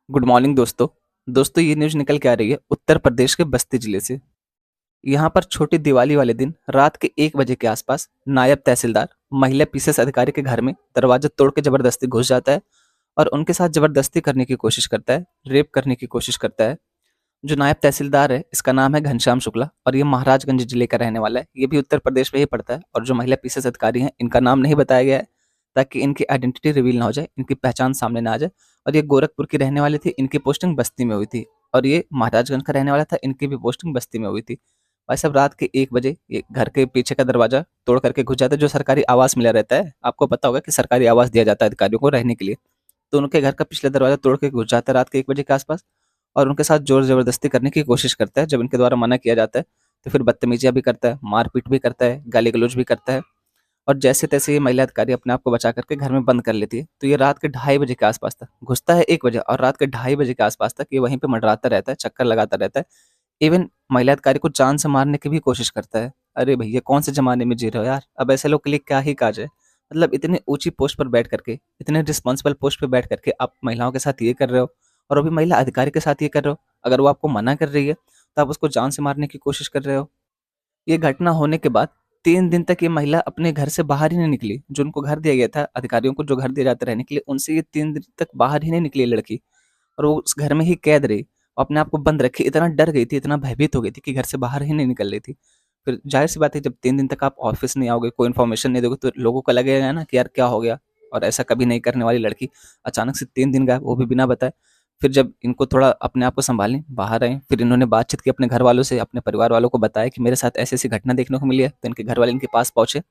Good morning दोस्तों। ये news निकल के आ रही है उत्तर प्रदेश के बस्ती जिले से। यहाँ पर छोटी दिवाली वाले दिन रात के 1 बजे के आसपास नायब तहसीलदार महिला पीसीएस अधिकारी के घर में दरवाजा तोड़ के जबरदस्ती घुस जाता है और उनके साथ जबरदस्ती करने की कोशिश करता है, रेप करने की कोशिश करता है। जो नायब तहसीलदार है, इसका नाम है घनश्याम शुक्ला और ये महाराजगंज जिले का रहने वाला है। ये भी उत्तर प्रदेश में ही पड़ता है और जो महिला पीसीएस अधिकारी हैं, इनका नाम नहीं बताया गया है ताकि इनकी आइडेंटिटी रिवील ना हो जाए, इनकी पहचान सामने ना आ जाए। और ये गोरखपुर की रहने वाली थी, इनकी पोस्टिंग बस्ती में हुई थी। और ये महाराजगंज का रहने वाला था, इनकी भी पोस्टिंग बस्ती में हुई थी। भाई साहब, रात के 1 बजे ये घर के पीछे का दरवाजा तोड़ करके घुस जाता है। जो सरकारी आवास मिला रहता है, आपको पता होगा कि सरकारी आवास दिया जाता है अधिकारियों को रहने के लिए। तो उनके घर का पिछला दरवाजा तोड़ के घुस जाता है रात के 1 बजे के आसपास और उनके साथ ज़ोर ज़बरदस्ती करने की कोशिश करता है। जब इनके द्वारा मना किया जाता है, तो फिर बदतमीज़ियाँ भी करता है, मार-पीट भी करता है, गाली-गलौज भी करता है और जैसे-तैसे ये महिला अधिकारी अपने आप को बचा करके घर में बंद कर लेती है। तो ये रात के ढाई बजे के आसपास तक घुसता है 1 बजे और रात के ढाई बजे के आसपास तक ये वहीं पे मंडराता रहता है, चक्कर लगाता रहता है। इवन महिला अधिकारी को जान से मारने की भी कोशिश करता है। अरे भैया, कौन से ज़माने में जी रहे हो यार? अब ऐसे लोग के लिए क्या ही कहा जाए? मतलब इतनी ऊँची पोस्ट पर बैठ करके, इतने रिस्पॉन्सिबल पोस्ट पे बैठ करके आप महिलाओं के साथ ये कर रहे हो और अभी महिला अधिकारी के साथ ये कर रहे हो। अगर वो आपको मना कर रही है, तो आप उसको जान से मारने की कोशिश कर रहे हो। ये घटना होने के बाद 3 दिन तक ये महिला अपने घर से बाहर ही नहीं निकली। जो उनको घर दिया गया था, अधिकारियों को जो घर दिया जाता रहने के लिए, उनसे ये 3 दिन तक बाहर ही नहीं निकली ये लड़की और वो उस घर में ही कैद रही। अपने आप को बंद रखी, इतना डर गई थी, इतना भयभीत हो गई थी कि घर से बाहर ही नहीं निकल रही थी। फिर ज़ाहिर-सी बात है, जब 3 दिन तक आप ऑफ़िस नहीं आओगे, कोई इन्फॉर्मेशन नहीं दोगे, तो लोगों को लगेगा ना कि यार क्या हो गया? और ऐसा कभी नहीं करने वाली लड़की अचानक से 3 दिन गायब, वो भी बिना बताए। फिर जब इनको थोड़ा अपने आप को सँभालें, बाहर आए, फिर इन्होंने बातचीत की अपने घरवालों से, अपने परिवार वालों को बताया कि मेरे साथ ऐसी-ऐसी घटना देखने को मिली है। तो इनके घरवाले इनके पास पहुँचे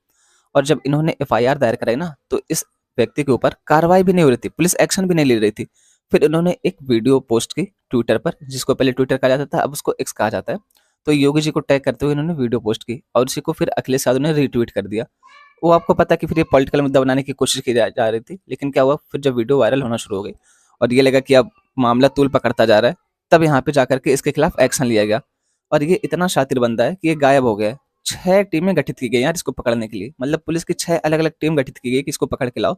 और जब इन्होंने एफआईआर दायर कराई ना, तो इस व्यक्ति के ऊपर कार्रवाई भी नहीं हो रही थी, पुलिस एक्शन भी नहीं ले रही थी। फिर इन्होंने एक वीडियो पोस्ट की ट्विटर पर, जिसको पहले ट्विटर कहा जाता था, अब उसको एक्स कहा जाता है। तो योगी जी को टैग करते हुए इन्होंने वीडियो पोस्ट की और उसी को फिर अखिलेश यादव ने रीट्वीट कर दिया। वो आपको पता है कि फिर ये पॉलिटिकल मुद्दा बनाने की कोशिश की जा रही थी, लेकिन क्या हुआ, फिर जब वीडियो वायरल होना शुरू हो गई और ये लगा कि अब मामला तूल पकड़ता जा रहा है, तब यहाँ पे जाकर के इसके खिलाफ एक्शन लिया गया और ये इतना शातिर बंदा है कि ये गायब हो गया है। 6 टीमें गठित की गई यार इसको पकड़ने के लिए, मतलब पुलिस की 6 अलग-अलग टीम गठित की गई कि इसको पकड़ के लाओ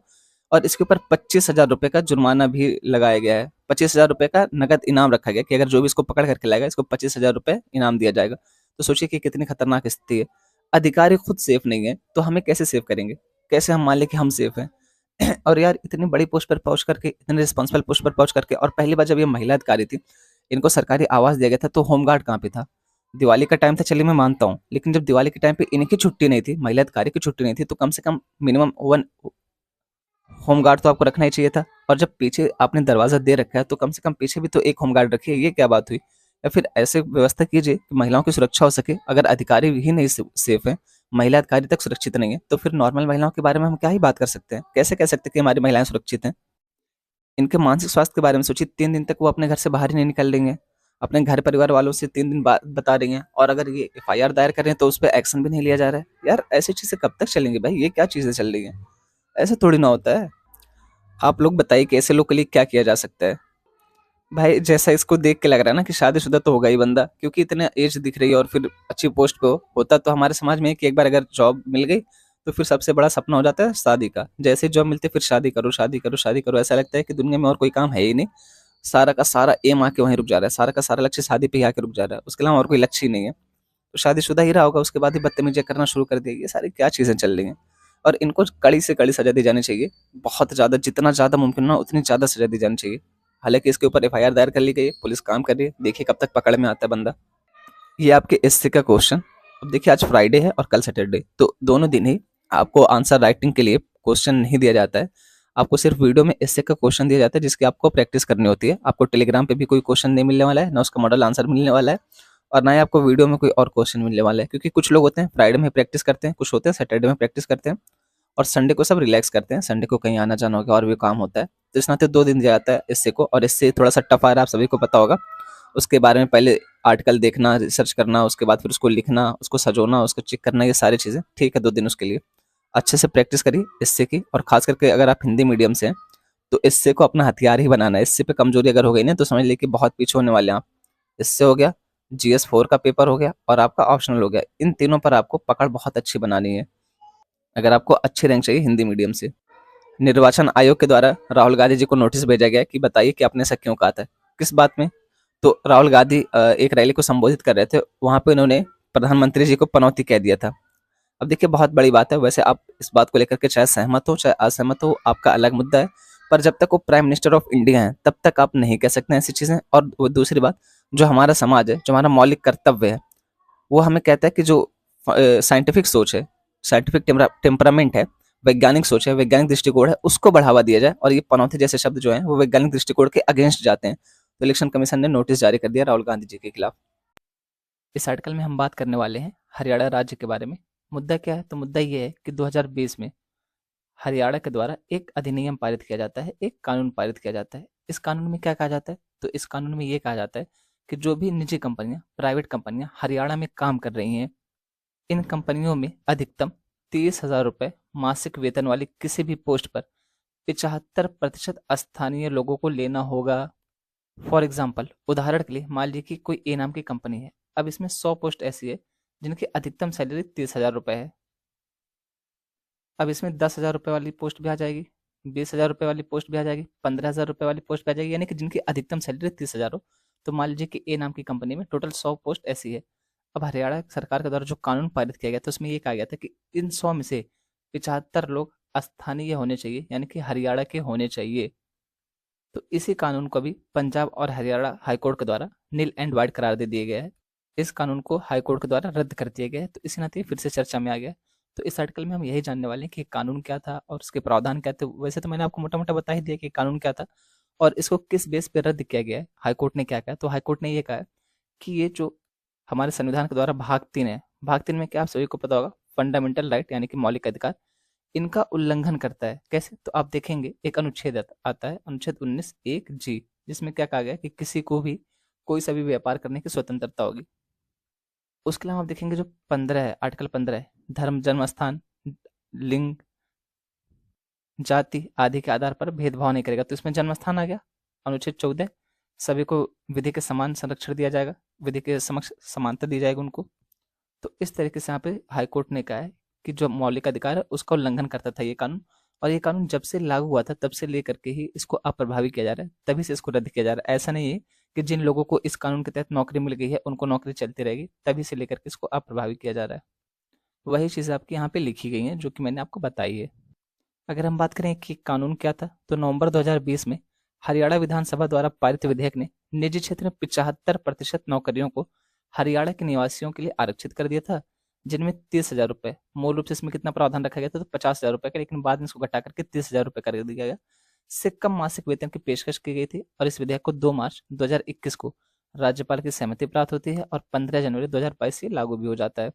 और इसके ऊपर 25,000 रुपए का जुर्माना भी लगाया गया है। 25,000 रुपए का नगद इनाम रखा गया कि अगर जो भी इसको पकड़ करके लाएगा, इसको 25,000 रुपए इनाम दिया जाएगा। तो सोचिए कि कितनी खतरनाक स्थिति है। अधिकारी खुद सेफ नहीं है, तो हमें कैसे सेव करेंगे? कैसे हम मान लें कि हम सेफ हैं? और यार, इतनी बड़ी पोस्ट पर पहुँच करके, इतने रिस्पॉन्सिबल पोस्ट पर पहुँच करके, और पहली बार जब ये महिला अधिकारी थी, इनको सरकारी आवास दिया गया था, तो होमगार्ड कहाँ पे था? दिवाली का टाइम था, चलिए मैं मानता हूँ, लेकिन जब दिवाली के टाइम पे इनकी छुट्टी नहीं थी, महिला अधिकारी की छुट्टी नहीं थी, तो कम से कम मिनिमम 1 होमगार्ड तो आपको रखना ही चाहिए था। और जब पीछे आपने दरवाज़ा दे रखा है, तो कम से कम पीछे भी तो एक होमगार्ड रखिए। ये क्या बात हुई? या फिर ऐसे व्यवस्था कीजिए कि महिलाओं की सुरक्षा हो सके। अगर अधिकारी ही नहीं सेफ हैं, महिला अधिकारी तक सुरक्षित नहीं है, तो फिर नॉर्मल महिलाओं के बारे में हम क्या ही बात कर सकते हैं? कैसे कह सकते हैं कि हमारी महिलाएँ सुरक्षित हैं? इनके मानसिक स्वास्थ्य के बारे में सोचिए। 3 दिन तक वो अपने घर से बाहर ही नहीं निकल रही हैं। अपने घर परिवार वालों से 3 दिन बात बता रही हैं और अगर ये एफआईआर दायर कर रहे हैं, तो उस पे एक्शन भी नहीं लिया जा रहा है। यार, ऐसी चीज़ें कब तक चलेंगी भाई? ये क्या चीज़ें चल रही हैं? ऐसे थोड़ी ना होता है। आप लोग बताइए कि ऐसे लोग के लिए क्या किया जा सकता है? भाई, जैसा इसको देख के लग रहा है ना कि शादीशुदा तो होगा ही बंदा, क्योंकि इतने एज दिख रही है और फिर अच्छी पोस्ट पे होता तो हमारे समाज में है कि एक बार अगर जॉब मिल गई, तो फिर सबसे बड़ा सपना हो जाता है शादी का। जैसे ही जॉब मिलती है, फिर शादी करो, शादी करो, शादी करो। ऐसा लगता है कि दुनिया में और कोई काम है ही नहीं। सारा का सारा एम आके वहीं रुक जा रहा है, सारा का सारा लक्ष्य शादी पे ही आके रुक जा रहा है। उसके अलावा और कोई लक्ष्य ही नहीं है। तो शादीशुदा ही रहा होगा, उसके बाद ही बदतमीज़ियाँ करना शुरू कर दी। ये सारी क्या चीज़ें चल रही हैं? और इनको कड़ी से कड़ी सज़ा दी जानी चाहिए। बहुत ज़्यादा, जितना ज़्यादा मुमकिन हो उतनी ज़्यादा सज़ा दी जानी चाहिए। हालाँकि इसके ऊपर एफआईआर दायर कर ली गई है, पुलिस काम कर रही है, देखिए कब तक पकड़ में आता है बंदा। ये आपके एसए का क्वेश्चन। अब देखिए, आज फ्राइडे है और कल सैटरडे, तो दोनों दिन ही आपको आंसर राइटिंग के लिए क्वेश्चन नहीं दिया जाता है। आपको सिर्फ वीडियो में एसए का क्वेश्चन दिया जाता है, जिसकी आपको प्रैक्टिस करनी होती है। आपको टेलीग्राम पे भी कोई क्वेश्चन नहीं मिलने वाला है, ना उसका मॉडल आंसर मिलने वाला है और ना ही आपको वीडियो में कोई और क्वेश्चन मिलने वाला है। क्योंकि कुछ लोग होते हैं फ्राइडे में प्रैक्टिस करते हैं, कुछ होते हैं सैटरडे में प्रैक्टिस करते हैं और संडे को सब रिलैक्स करते हैं। संडे को कहीं आना-जाना हो गया और भी काम होता है। तो इस नाते 2 दिन दिया जाता है एसए को और एसए थोड़ा-सा टफ आ रहा है, आप सभी को पता होगा। उसके बारे में पहले आर्टिकल देखना, रिसर्च करना, उसके बाद फिर उसको लिखना, उसको सँजोना, उसको चेक करना, ये सारी चीज़ें। ठीक है, 2 दिन उसके लिए। अच्छे से प्रैक्टिस करिए एसए की और ख़ास करके अगर आप हिंदी मीडियम से हैं, तो एसए को अपना हथियार ही बनाना है। एसए पे कमज़ोरी अगर हो गई ना, तो समझ लीजिए कि बहुत पीछे होने वाले हैं आप। एसए हो गया, जीएस 4 का पेपर हो गया और आपका ऑप्शनल हो गया। इन तीनों पर आपको पकड़ बहुत अच्छी बनानी है, अगर आपको अच्छी रैंक चाहिए हिंदी मीडियम से। निर्वाचन आयोग के द्वारा राहुल गांधी जी को नोटिस भेजा गया कि बताइए कि आपने ऐसा क्यों कहा था, किस बात में। तो राहुल गांधी एक रैली को संबोधित कर रहे थे, वहां पे उन्होंने प्रधानमंत्री जी को पनौती कह दिया था। अब देखिए बहुत बड़ी बात है, वैसे आप इस बात को लेकर के चाहे सहमत हो चाहे असहमत हो, आपका अलग मुद्दा है, पर जब तक वो प्राइम मिनिस्टर ऑफ इंडिया है तब तक आप नहीं कह सकते ऐसी चीजें। और वो दूसरी बात, जो हमारा समाज है, जो हमारा मौलिक कर्तव्य है, वो हमें कहता है कि जो साइंटिफिक सोच है, साइंटिफिक टेम्परामेंट है, वैज्ञानिक सोच है, वैज्ञानिक दृष्टिकोण है, उसको बढ़ावा दिया जाए। और ये पनौती जैसे शब्द जो हैं वो वैज्ञानिक दृष्टिकोण के अगेंस्ट जाते हैं। तो इलेक्शन कमीशन ने नोटिस जारी कर दिया राहुल गांधी जी के खिलाफ। इस आर्टिकल में हम बात करने वाले हैं हरियाणा राज्य के बारे में। मुद्दा क्या है? तो मुद्दा ये है कि 2020 में हरियाणा के द्वारा एक अधिनियम पारित किया जाता है, एक कानून पारित किया जाता है। इस कानून में क्या कहा जाता है? तो इस कानून में ये कहा जाता है कि जो भी निजी कंपनियां, प्राइवेट कंपनियां हरियाणा में काम कर रही हैं, इन कंपनियों में अधिकतम 30,000 रुपये मासिक वेतन वाली किसी भी पोस्ट पर 75% स्थानीय लोगों को लेना होगा। फॉर एग्जाम्पल, उदाहरण के लिए मान लीजिए कि कोई ए नाम की कंपनी है। अब इसमें 100 पोस्ट ऐसी है जिनकी अधिकतम सैलरी 30,000 रुपये है। अब इसमें 10,000 रुपये वाली पोस्ट भी आ जाएगी, 20,000 रुपये वाली पोस्ट भी आ जाएगी, 15,000 रुपये वाली पोस्ट भी आ जाएगी, यानी कि जिनकी अधिकतम सैलरी 30,000 हो। तो मान लीजिए कि ए नाम की कंपनी में टोटल 100 पोस्ट ऐसी है। अब हरियाणा सरकार के द्वारा जो कानून पारित किया गया था उसमें ये कहा गया था कि इन 100 में से 75 लोग स्थानीय होने चाहिए, यानी कि हरियाणा के होने चाहिए। तो इसी कानून को भी पंजाब और हरियाणा हाईकोर्ट के द्वारा नील एंड वाइट करार दे दिया गया है। इस कानून को हाईकोर्ट के द्वारा रद्द कर दिया गया है। तो इसी नाते फिर से चर्चा में आ गया। तो इस आर्टिकल में हम यही जानने वाले हैं कि कानून क्या था और उसके प्रावधान क्या थे। वैसे तो मैंने आपको मोटा मोटा बता ही दिया कि कानून क्या था और इसको किस बेस पे रद्द किया गया है, हाईकोर्ट ने क्या कहा। तो हाईकोर्ट ने ये कहा है कि ये जो हमारे संविधान के द्वारा भाग 3 है, भाग 3 में क्या आप सभी को पता होगा, फंडामेंटल राइट यानी कि मौलिक अधिकार, इनका उल्लंघन करता है। कैसे? तो आप देखेंगे एक अनुच्छेद आता है, अनुच्छेद 19(1)(g), जिसमें क्या कहा गया है कि किसी को भी कोई सा भी व्यापार करने की स्वतंत्रता होगी। उसके अलावा आप देखेंगे जो 15 है, आर्टिकल 15 है, धर्म, जन्म स्थान, लिंग, जाति आदि के आधार पर भेदभाव नहीं करेगा। तो इसमें जन्म स्थान आ गया। अनुच्छेद 14, सभी को विधि के समान संरक्षण दिया जाएगा, विधि के समक्ष समानता दी जाएगी उनको। तो इस तरीके से यहाँ पे हाईकोर्ट ने कहा है कि जो मौलिक अधिकार है उसका उल्लंघन करता था ये कानून। और ये कानून जब से लागू हुआ था तब से लेकर के ही इसको अप्रभावी किया जा रहा है, तभी से इसको रद्द किया जा रहा है। ऐसा नहीं है कि जिन लोगों को इस कानून के तहत नौकरी मिल गई है उनको नौकरी चलती रहेगी, तभी से लेकर के इसको अप्रभावी किया जा रहा है। वही चीज़ आपकी यहाँ पे लिखी गई है जो कि मैंने आपको बताई है। अगर हम बात करें कि कानून क्या था, तो नवंबर 2020 में हरियाणा विधानसभा द्वारा पारित विधेयक ने निजी क्षेत्र में 75% नौकरियों को हरियाणा के निवासियों के लिए आरक्षित कर दिया था, जिनमें 30,000 रुपये, मूल रूप से इसमें कितना प्रावधान रखा गया था, तो 50,000 रुपये का, लेकिन बाद में इसको घटा करके 30,000 रुपये कर दिया गया, से कम मासिक वेतन की पेशकश की गई थी। और इस विधेयक को 2 मार्च 2021 को राज्यपाल की सहमति प्राप्त होती है और 15 जनवरी 2022 से लागू भी हो जाता है।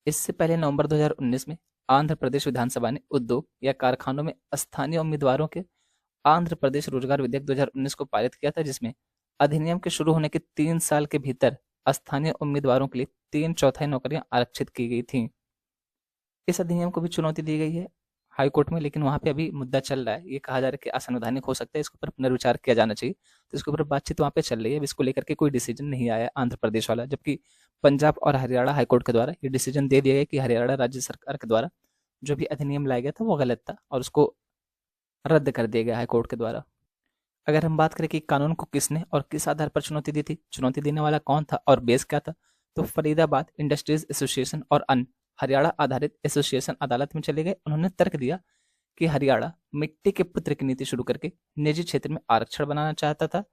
इससे पहले नवंबर 2019 में आंध्र प्रदेश विधानसभा ने उद्योग या कारखानों में स्थानीय उम्मीदवारों के आंध्र प्रदेश रोजगार विधेयक 2019 को पारित किया था, जिसमें अधिनियम के शुरू होने के 3 साल के भीतर स्थानीय उम्मीदवारों के लिए 3/4 नौकरियां आरक्षित की गई थी। इस अधिनियम को भी चुनौती दी गई है हाईकोर्ट में, लेकिन वहां पे अभी मुद्दा चल रहा है। ये कहा जा रहा है कि असंवैधानिक हो सकता है, इसके ऊपर पुनर्विचार किया जाना चाहिए। तो इसके ऊपर बातचीत वहां पे चल रही है। अब इसको लेकर के कोई डिसीजन नहीं आया है आंध्र प्रदेश वाला, जबकि पंजाब और हरियाणा हाईकोर्ट के द्वारा ये डिसीजन दे दिया गया कि हरियाणा राज्य सरकार के द्वारा जो भी अधिनियम लाया गया था वो गलत था और उसको रद्द कर दिया गया हाईकोर्ट के द्वारा। अगर हम बात करें कि कानून को किसने और किस आधार पर चुनौती दी थी, चुनौती देने वाला कौन था और बेस क्या था, तो फरीदाबाद इंडस्ट्रीज एसोसिएशन और अन्य हरियाणा आधारित एसोसिएशन अदालत में चले गए। उन्होंने तर्क दिया कि हरियाणा मिट्टी के पुत्र की नीति शुरू करके निजी क्षेत्र में आरक्षण बनाना चाहता था,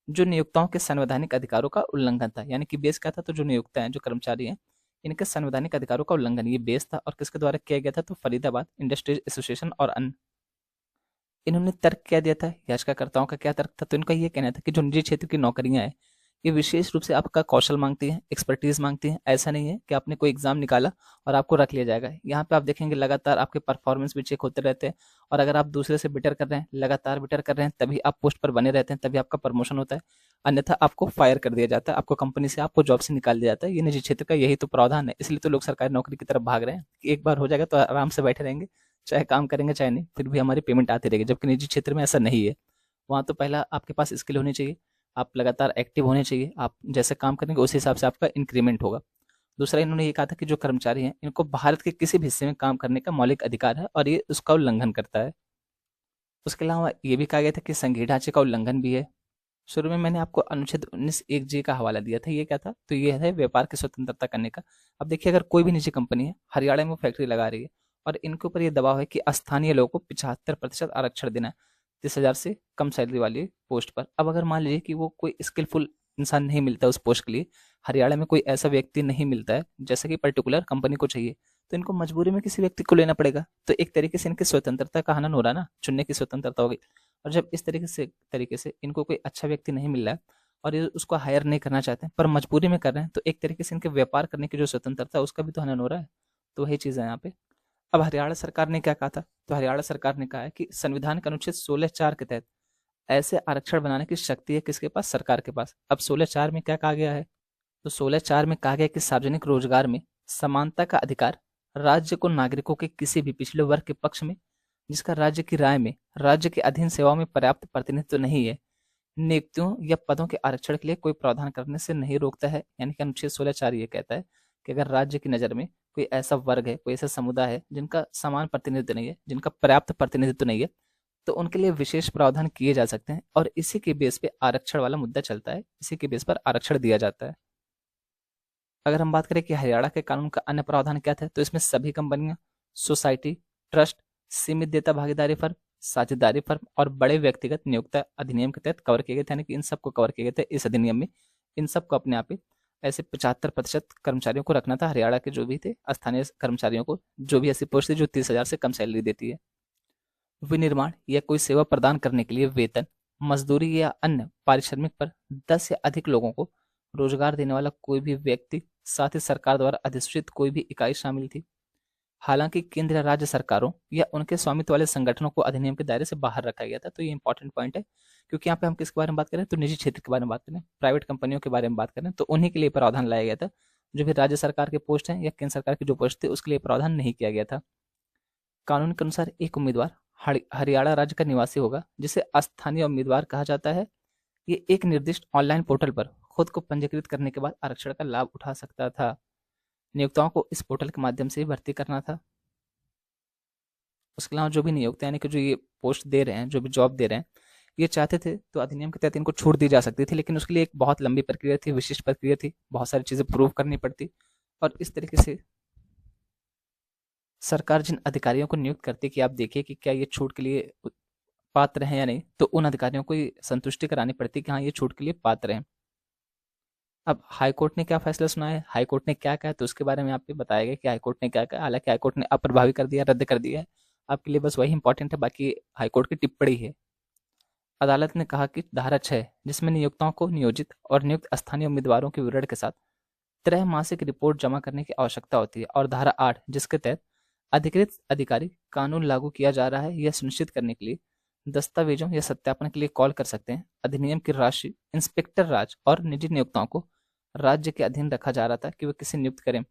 जो नियोक्ताओं के संवैधानिक अधिकारों का उल्लंघन था। यानी कि बेस क्या था, तो जो नियोक्ता हैं, जो कर्मचारी हैं, इनके संवैधानिक अधिकारों का उल्लंघन ये बेस था। और किसके द्वारा किया गया था, तो फरीदाबाद इंडस्ट्रीज एसोसिएशन और अन्य। इन्होंने तर्क क्या दिया था, याचिकाकर्ताओं का क्या तर्क था, तो इनका ये कहना था कि जो निजी क्षेत्र की नौकरियां हैं ये विशेष रूप से आपका कौशल मांगती हैं, एक्सपर्टीज मांगती हैं। ऐसा नहीं है कि आपने कोई एग्जाम निकाला और आपको रख लिया जाएगा। यहाँ पे आप देखेंगे लगातार आपके परफॉर्मेंस भी चेक होते रहते हैं, और अगर आप दूसरे से बेटर कर रहे हैं, लगातार बेटर कर रहे हैं, तभी आप पोस्ट पर बने रहते हैं, तभी आपका प्रमोशन होता है। अन्यथा आपको फायर कर दिया जाता है, आपको कंपनी से, आपको जॉब से निकाल दिया जाता है। ये निजी क्षेत्र का यही तो प्रावधान है। इसलिए तो लोग सरकारी नौकरी की तरफ भाग रहे हैं कि एक बार हो जाएगा तो आराम से बैठे रहेंगे, चाहे काम करेंगे चाहे नहीं, फिर भी हमारी पेमेंट आती रहेगी। जबकि निजी क्षेत्र में ऐसा नहीं है। वहाँ तो पहला आपके पास स्किल होनी चाहिए, आप लगातार एक्टिव होने चाहिए, आप जैसे काम करेंगे उस हिसाब से आपका इंक्रीमेंट होगा। दूसरा इन्होंने ये कहा था कि जो कर्मचारी हैं इनको भारत के किसी भी हिस्से में काम करने का मौलिक अधिकार है और ये उसका उल्लंघन करता है। उसके अलावा ये भी कहा गया था कि संघीय ढांचे का उल्लंघन भी है। शुरू में मैंने आपको अनुच्छेद 19(1)(j) का हवाला दिया था, ये क्या था, तो ये है व्यापार की स्वतंत्रता करने का। अब देखिए, अगर कोई भी निजी कंपनी है हरियाणा में वो फैक्ट्री लगा रही है और इनके ऊपर ये दबाव है कि स्थानीय लोगों को 75% आरक्षण देना है 30,000 से कम सैलरी वाली पोस्ट पर। अब अगर मान लीजिए कि वो कोई स्किलफुल इंसान नहीं मिलता उस पोस्ट के लिए, हरियाणा में कोई ऐसा व्यक्ति नहीं मिलता है जैसे कि पर्टिकुलर कंपनी को चाहिए, तो इनको मजबूरी में किसी व्यक्ति को लेना पड़ेगा। तो एक तरीके से इनकी स्वतंत्रता का हनन हो रहा है ना, चुनने की स्वतंत्रता होगी। और जब इस तरीके से इनको कोई अच्छा व्यक्ति नहीं मिल रहा है और ये उसको हायर नहीं करना चाहते हैं पर मजबूरी में कर रहे हैं, तो एक तरीके से इनके व्यापार करने की जो स्वतंत्रता है उसका भी तो हनन हो रहा है। तो वही चीज़ है यहाँ पे। अब हरियाणा सरकार ने क्या कहा था, तो हरियाणा सरकार ने कहा है कि संविधान के अनुच्छेद 16(4) के तहत ऐसे आरक्षण बनाने की शक्ति है किसके पास, सरकार के पास। अब 16(4) में क्या कहा गया है, तो 16(4) में कहा गया कि सार्वजनिक रोजगार में समानता का अधिकार राज्य को नागरिकों के किसी भी पिछड़े वर्ग के पक्ष में जिसका राज्य की राय में राज्य के अधीन सेवाओं में पर्याप्त प्रतिनिधित्व नहीं है, नियुक्तियों या पदों के आरक्षण के लिए कोई प्रावधान करने से नहीं रोकता है। यानी कि अनुच्छेद 16(4) ये कहता है कि अगर राज्य की नज़र में कोई ऐसा वर्ग है, कोई ऐसा समुदाय है जिनका समान प्रतिनिधित्व नहीं है, जिनका पर्याप्त प्रतिनिधित्व नहीं है, तो उनके लिए विशेष प्रावधान किए जा सकते हैं और इसी के बेस पे आरक्षण वाला मुद्दा चलता है, इसी के बेस पर आरक्षण दिया जाता है। अगर हम बात करें कि हरियाणा के कानून का अन्य प्रावधान क्या था, तो इसमें सभी कंपनियां, सोसाइटी, ट्रस्ट, सीमित देयता भागीदारी फर्म, साझेदारी फर्म और बड़े व्यक्तिगत नियोक्ता अधिनियम के तहत कवर किए गए थे। यानी कि इन सबको कवर किए गए थे इस अधिनियम में। इन सबको अपने आप ही ऐसे 75% कर्मचारियों को रखना था, हरियाणा के जो भी थे स्थानीय कर्मचारियों को, जो भी ऐसी पोस्ट थी जो 30,000 से कम सैलरी देती है। विनिर्माण या कोई सेवा प्रदान करने के लिए वेतन, मजदूरी या अन्य पारिश्रमिक पर 10 या अधिक लोगों को रोजगार देने वाला कोई भी व्यक्ति, साथ ही सरकार द्वारा अधिसूचित कोई भी इकाई शामिल थी। हालांकि केंद्र या राज्य सरकारों या उनके स्वामित्व वाले संगठनों को अधिनियम के दायरे से बाहर रखा गया था। तो ये इंपॉर्टेंट पॉइंट है, क्योंकि यहाँ पे हम किसके बारे में बात करें, तो निजी क्षेत्र के बारे में बात करें, प्राइवेट कंपनियों के बारे में बात करें, तो उन्हीं के लिए प्रावधान लाया गया था। जो भी राज्य सरकार के पोस्ट हैं या केंद्र सरकार की जो पोस्ट थी उसके लिए प्रावधान नहीं किया गया था। कानून के अनुसार एक उम्मीदवार हरियाणा राज्य का निवासी होगा जिसे स्थानीय उम्मीदवार कहा जाता है। ये एक निर्दिष्ट ऑनलाइन पोर्टल पर खुद को पंजीकृत करने के बाद आरक्षण का लाभ उठा सकता था। नियोक्ताओं को इस पोर्टल के माध्यम से ही भर्ती करना था। उसके अलावा जो भी नियोक्ता यानी कि जो ये पोस्ट दे रहे हैं, जो भी जॉब दे रहे हैं, ये चाहते थे तो अधिनियम के तहत इनको छूट दी जा सकती थी, लेकिन उसके लिए एक बहुत लंबी प्रक्रिया थी, विशिष्ट प्रक्रिया थी, बहुत सारी चीजें प्रूव करनी पड़ती। और इस तरीके से सरकार जिन अधिकारियों को नियुक्त करती है कि आप देखिए कि क्या ये छूट के लिए पात्र हैं या नहीं, तो उन अधिकारियों को संतुष्टि करानी पड़ती है कि हाँ ये छूट के लिए पात्र हैं। अब हाईकोर्ट ने क्या फैसला सुना है, हाईकोर्ट ने क्या कहा, तो उसके बारे में आपको बताया गया कि हाईकोर्ट ने क्या कहा। हालांकि हाईकोर्ट ने अप्रभावी कर दिया, रद्द कर दिया है, आपके लिए बस वही इंपॉर्टेंट है, बाकी हाईकोर्ट की टिप्पणी है। अदालत ने कहा कि धारा 6 जिसमें नियोक्ताओं को नियोजित और नियुक्त स्थानीय उम्मीदवारों के विवरण के साथ त्रैमासिक रिपोर्ट जमा करने की आवश्यकता होती है, और धारा 8 जिसके तहत अधिकृत अधिकारी कानून लागू किया जा रहा है यह सुनिश्चित करने के लिए दस्तावेजों या सत्यापन के लिए कॉल कर सकते हैं। अधिनियम की राशि इंस्पेक्टर राज और निजी नियोक्ताओं को राज्य के अधीन रखा जा रहा था कि वे किसे नियुक्त करें।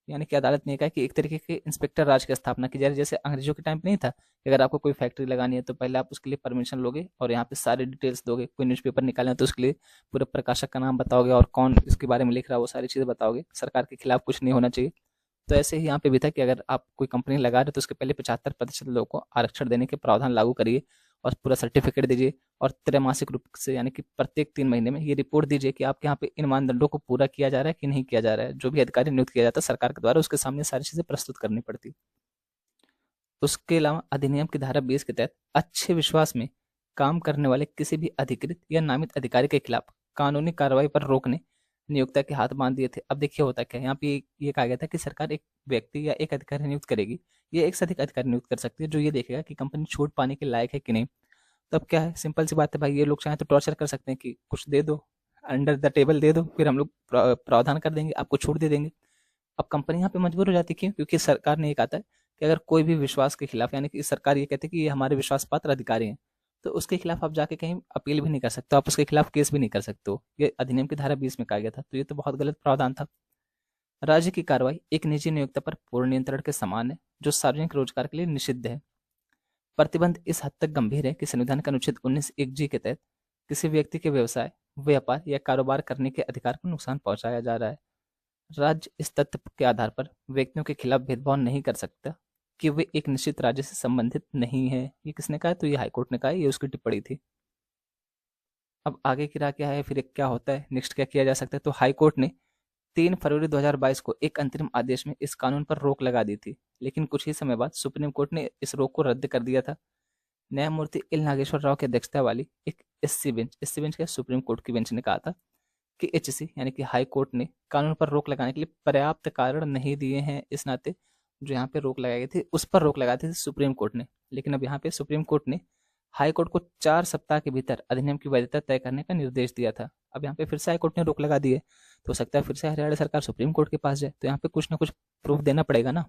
यानी कि अदालत ने कहा कि एक तरीके के इंस्पेक्टर राज की स्थापना की जा रही है। जैसे अंग्रेजों के टाइम पे नहीं था कि अगर आपको कोई फैक्ट्री लगानी है तो पहले आप उसके लिए परमिशन लोगे और यहाँ पे सारे डिटेल्स दोगे, कोई न्यूज़पेपर निकालना है तो उसके लिए पूरे प्रकाशक का नाम बताओगे और कौन इसके बारे में लिख रहा है वो सारी चीज़ें बताओगे, सरकार के खिलाफ कुछ नहीं होना चाहिए। तो ऐसे ही यहाँ पे भी था कि अगर आप कोई कंपनी लगा रहे हो तो उसके पहले 75% लोगों को आरक्षण देने के प्रावधान लागू करिए और पूरा सर्टिफिकेट दीजिए और त्रैमासिक रूप से यानी कि प्रत्येक 3 महीने में ये रिपोर्ट दीजिए कि आपके यहाँ पे इन मानदंडों को पूरा किया जा रहा है कि नहीं किया जा रहा है। जो भी अधिकारी नियुक्त किया जाता है सरकार के द्वारा उसके सामने सारी चीजें प्रस्तुत करनी पड़ती। उसके अलावा अधिनियम की धारा 20 के तहत अच्छे विश्वास में काम करने वाले किसी भी अधिकृत या नामित अधिकारी के खिलाफ कानूनी कार्रवाई पर रोकने नियोक्ता के हाथ बांध दिए थे। अब देखिए होता क्या है, यहाँ पे ये कहा गया था कि सरकार एक व्यक्ति या एक अधिकारी नियुक्त करेगी, ये एक से अधिक अधिकारी नियुक्त कर सकती है जो ये देखेगा कि कंपनी छूट पाने के लायक है कि नहीं। तो अब क्या है, सिंपल सी बात है भाई, ये लोग चाहें तो टॉर्चर कर सकते हैं कि कुछ दे दो, अंडर द टेबल दे दो, फिर हम लोग प्रावधान कर देंगे, आपको छूट दे देंगे। अब कंपनी यहाँ पे मजबूर हो जाती है, क्यों, क्योंकि सरकार ने ये कहा था कि अगर कोई भी विश्वास के खिलाफ, यानी कि सरकार ये कहती है कि ये हमारे विश्वास पात्र अधिकारी हैं, तो उसके खिलाफ आप जाके कहीं अपील भी नहीं कर सकते, आप उसके खिलाफ केस भी नहीं कर सकते हो। ये अधिनियम की धारा 20 में कहा गया था, तो ये तो बहुत गलत प्रावधान था। राज्य की कार्रवाई एक निजी नियोक्ता पर पूर्ण नियंत्रण के समान है जो सार्वजनिक रोजगार के लिए निषिद्ध है। प्रतिबंध इस हद तक गंभीर है कि संविधान के अनुच्छेद 19(1)(g) के तहत किसी व्यक्ति के व्यवसाय, व्यापार या कारोबार करने के अधिकार को नुकसान पहुंचाया जा रहा है। राज्य इस तथ्य के आधार पर व्यक्तियों के खिलाफ भेदभाव नहीं कर सकता कि वे एक निश्चित राज्य से संबंधित नहीं है। ये किसने कहा है? तो ये हाईकोर्ट ने कहा है, ये उसकी टिप्पणी थी। अब आगे की राह क्या है, फिर क्या होता है, नेक्स्ट क्या किया जा सकता है? तो हाईकोर्ट ने 3 फरवरी 2022 को एक अंतरिम आदेश में इस कानून पर रोक लगा दी थी, लेकिन कुछ ही समय बाद सुप्रीम कोर्ट ने इस रोक को रद्द कर दिया था। न्यायमूर्ति एल नागेश्वर राव की अध्यक्षता वाली एक एससी बेंच के सुप्रीम कोर्ट की बेंच ने कहा था कि एचसी यानी कि हाई कोर्ट ने कानून पर रोक लगाने के लिए पर्याप्त कारण नहीं दिए हैं। इस नाते जो यहाँ पे रोक लगाई गई थी उस पर रोक लगाई थी सुप्रीम कोर्ट ने, लेकिन अब यहाँ पे सुप्रीम कोर्ट ने हाई कोर्ट को 4 सप्ताह के भीतर अधिनियम की वैधता तय करने का निर्देश दिया था। अब यहाँ पे फिर से हाई कोर्ट ने रोक लगा दी है, तो हो सकता है फिर से हरियाणा सरकार सुप्रीम कोर्ट के पास जाए, तो यहाँ पे कुछ ना कुछ प्रूफ देना पड़ेगा ना।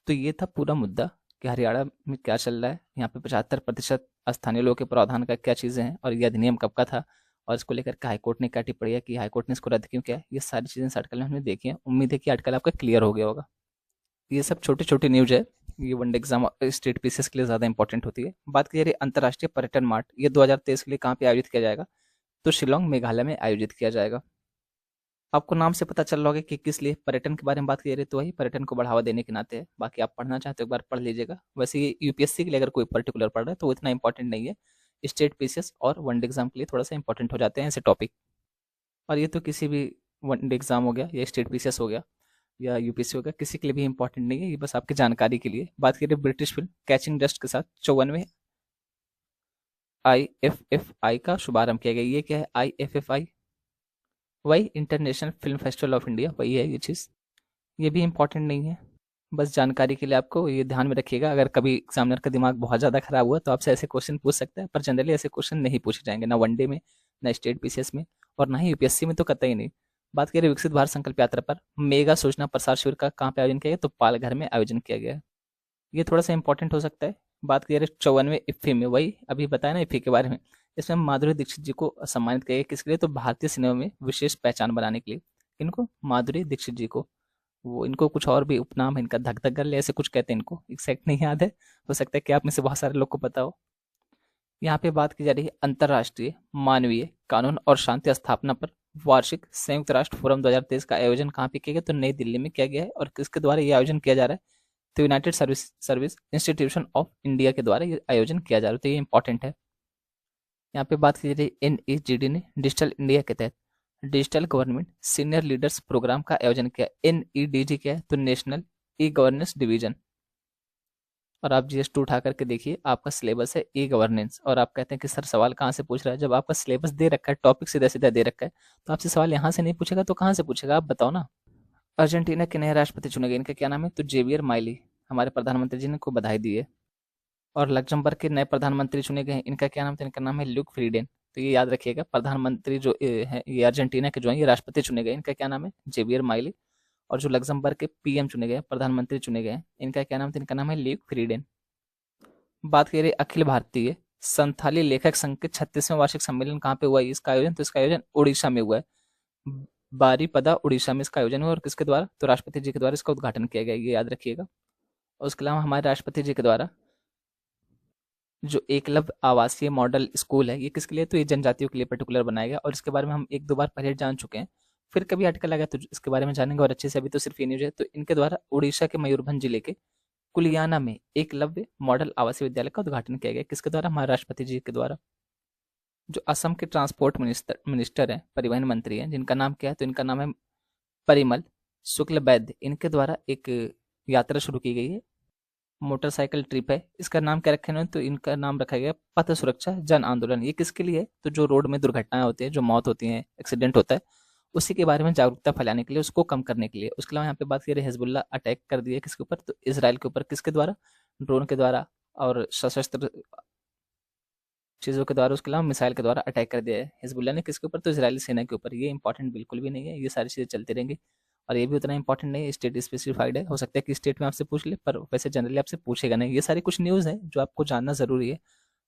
तो ये था पूरा मुद्दा कि हरियाणा में क्या चल रहा है, यहाँ पे 75% स्थानीय लोगों के प्रावधान का क्या चीज़ें हैं, और ये अधिनियम कब का था, और इसको लेकर के हाईकोर्ट ने क्या टिप्पणी है कि हाईकोर्ट ने इसको रद्द क्यों किया। ये सारी चीज़ें इस आर्टिकल में हमने देखी हैं। उम्मीद है कि आर्टिकल आपका क्लियर हो गया होगा। ये सब छोटी छोटी न्यूज है, ये वनडे एग्जाम स्टेट पीसीएस के लिए ज़्यादा इंपॉर्टेंट होती है। बात की जा रही है अंतर्राष्ट्रीय पर्यटन मार्ट, ये 2023 के लिए कहाँ पे आयोजित किया जाएगा? तो शिलोंग मेघालय में आयोजित किया जाएगा। आपको नाम से पता चल रहा होगा कि किस लिए पर्यटन के बारे में बात की जा रही है, तो वही पर्यटन को बढ़ावा देने के नाते है। बाकी आप पढ़ना चाहते हो एक बार पढ़ लीजिएगा। वैसे ये यूपीएससी के लिए अगर कोई पर्टिकुलर पढ़ रहा है तो वो इतना इंपॉर्टेंट नहीं है। स्टेट पीसीएस और वनडे एग्जाम के लिए थोड़ा सा इंपॉर्टेंट हो जाते हैं ऐसे टॉपिक। और ये तो किसी भी वनडे एग्जाम हो गया या स्टेट पीसीएस हो गया या यूपीएससी हो गया, किसी के लिए भी इंपॉर्टेंट नहीं है, ये बस आपकी जानकारी के लिए। बात करें ब्रिटिश फिल्म कैचिंग डस्ट के साथ 54वें IFFI का शुभारंभ किया गया। ये क्या है IFFI? वही international film festival of India, वही है ये चीज़। ये भी इंपॉर्टेंट नहीं है, बस जानकारी के लिए आपको ये ध्यान में रखिएगा। अगर कभी एग्जामिनर का दिमाग बहुत ज़्यादा खराब हुआ तो आपसे ऐसे क्वेश्चन पूछ सकता है, पर जनरली ऐसे क्वेश्चन नहीं पूछे जाएंगे, ना वनडे में, ना स्टेट पीसीएस में, और ना ही यूपीएससी में तो कतई नहीं। बात करें विकसित भारत संकल्प यात्रा पर मेगा सूचना प्रसार शिविर का कहाँ पे आयोजन किया गया? तो पालघर में आयोजन किया गया है। ये थोड़ा सा इंपॉर्टेंट हो सकता है। बात करें 54वें इफ्फी में, वही अभी बताया ना इफ्फी के बारे में, इसमें माधुरी दीक्षित जी को सम्मानित किया गया। किसके लिए? तो भारतीय सिनेमा में विशेष पहचान बनाने के लिए। इनको माधुरी दीक्षित जी को, वो इनको कुछ और भी उपनाम है इनका, धक धक कर ले ऐसे कुछ कहते हैं इनको, एग्जैक्ट नहीं याद है, हो सकता है कि आप में से बहुत सारे लोग को पता हो। यहाँ पे बात की जा रही है अंतर्राष्ट्रीय मानवीय कानून और शांति स्थापना पर वार्षिक संयुक्त राष्ट्र फोरम 2023 का आयोजन कहाँ पे किया गया? तो नई दिल्ली में किया गया है। और किसके द्वारा ये आयोजन किया जा रहा है? तो United service institution of India के द्वारा ये आयोजन किया जा रहा है, तो ये इंपॉर्टेंट है। यहाँ पे बात की जा रही है NEGD ने डिजिटल इंडिया के तहत digital government senior leaders programme का आयोजन किया। NEDG क्या है? तो नेशनल ई गवर्नेंस डिवीजन। और आप GS2 उठा करके देखिए, आपका सिलेबस है ई गवर्नेंस, और आप कहते हैं कि सर सवाल कहाँ से पूछ रहा है? जब आपका सिलेबस दे रखा है, टॉपिक सीधा सीधा दे रखा है, तो आपसे सवाल यहाँ से नहीं पूछेगा तो कहाँ से पूछेगा? आप बताओ ना। अर्जेंटीना के नए राष्ट्रपति चुने गए, इनका क्या नाम है? तो जेवियर माइली। हमारे प्रधानमंत्री जी ने को बधाई दी है। और लग्जमबर्ग के नए प्रधानमंत्री चुने गए हैं, इनका क्या नाम था? इनका नाम है ल्यूक फ्रीडेन। तो ये याद रखिएगा, प्रधानमंत्री जो है ये अर्जेंटीना के जो है ये राष्ट्रपति चुने गए, इनका क्या नाम है? Xavier Miley. और जो लग्जमबर्ग के PM चुने गए, प्रधानमंत्री चुने गए, इनका क्या नाम था? इनका नाम है ल्यूक फ्रीडेन। बात करें अखिल भारतीय संथाली लेखक संघ के 36वें वार्षिक सम्मेलन कहाँ पे हुआ है इसका आयोजन? तो इसका आयोजन उड़ीसा में हुआ है, बारीपदा उड़ीसा में इसका आयोजन हुआ। और किसके द्वारा? तो राष्ट्रपति जी के द्वारा इसका उद्घाटन किया गया, ये याद रखिएगा। और उसके अलावा हमारे राष्ट्रपति जी के द्वारा जो एकलव्य आवासीय मॉडल स्कूल है, ये किसके लिए? तो ये जनजातियों के लिए पर्टिकुलर बनाया गया, और इसके बारे में हम एक दो बार पहले जान चुके हैं। फिर कभी आर्टिकल आ गया तो इसके बारे में जानेंगे और अच्छे से। अभी तो सिर्फ ये न्यूज है। तो इनके द्वारा उड़ीसा के मयूरभंज जिले के कुलियाना में एकलव्य मॉडल आवासीय विद्यालय का उद्घाटन किया गया। किसके द्वारा? हमारे राष्ट्रपति जी के द्वारा। जो असम के ट्रांसपोर्ट मिनिस्टर हैं, परिवहन मंत्री हैं, जिनका नाम क्या है? तो इनका नाम है परिमल शुक्ल वैद्य। इनके द्वारा एक यात्रा शुरू की गई है, मोटरसाइकिल ट्रिप है। इसका नाम क्या रखे हैं? तो इनका नाम रखा गया पथ सुरक्षा जन आंदोलन। ये किसके लिए है? तो जो रोड में दुर्घटनाएं होती है, जो मौत होती है, एक्सीडेंट होता है, उसी के बारे में जागरूकता फैलाने के लिए, उसको कम करने के लिए। उसके अलावा यहाँ पे बात करें हिजबुल्ला अटैक कर दिया किसके ऊपर? तो इसराइल के ऊपर। किसके द्वारा? ड्रोन के द्वारा और सशस्त्र चीज़ों के द्वारा। उसके अलावा मिसाइल के द्वारा अटैक कर दिया है हिजबुल्ला ने। किसके ऊपर? तो इजरायली सेना के ऊपर। ये इंपॉर्टेंट बिल्कुल भी नहीं है, ये सारी चीज़ें चलती रहेंगी। और ये भी उतना इंपॉर्टेंट नहीं है, स्टेट स्पेसिफाइड है। हो सकता है कि स्टेट में आपसे पूछ ले, पर वैसे जनरली आपसे पूछेगा नहीं। ये सारी कुछ न्यूज़ है जो आपको जानना ज़रूरी है।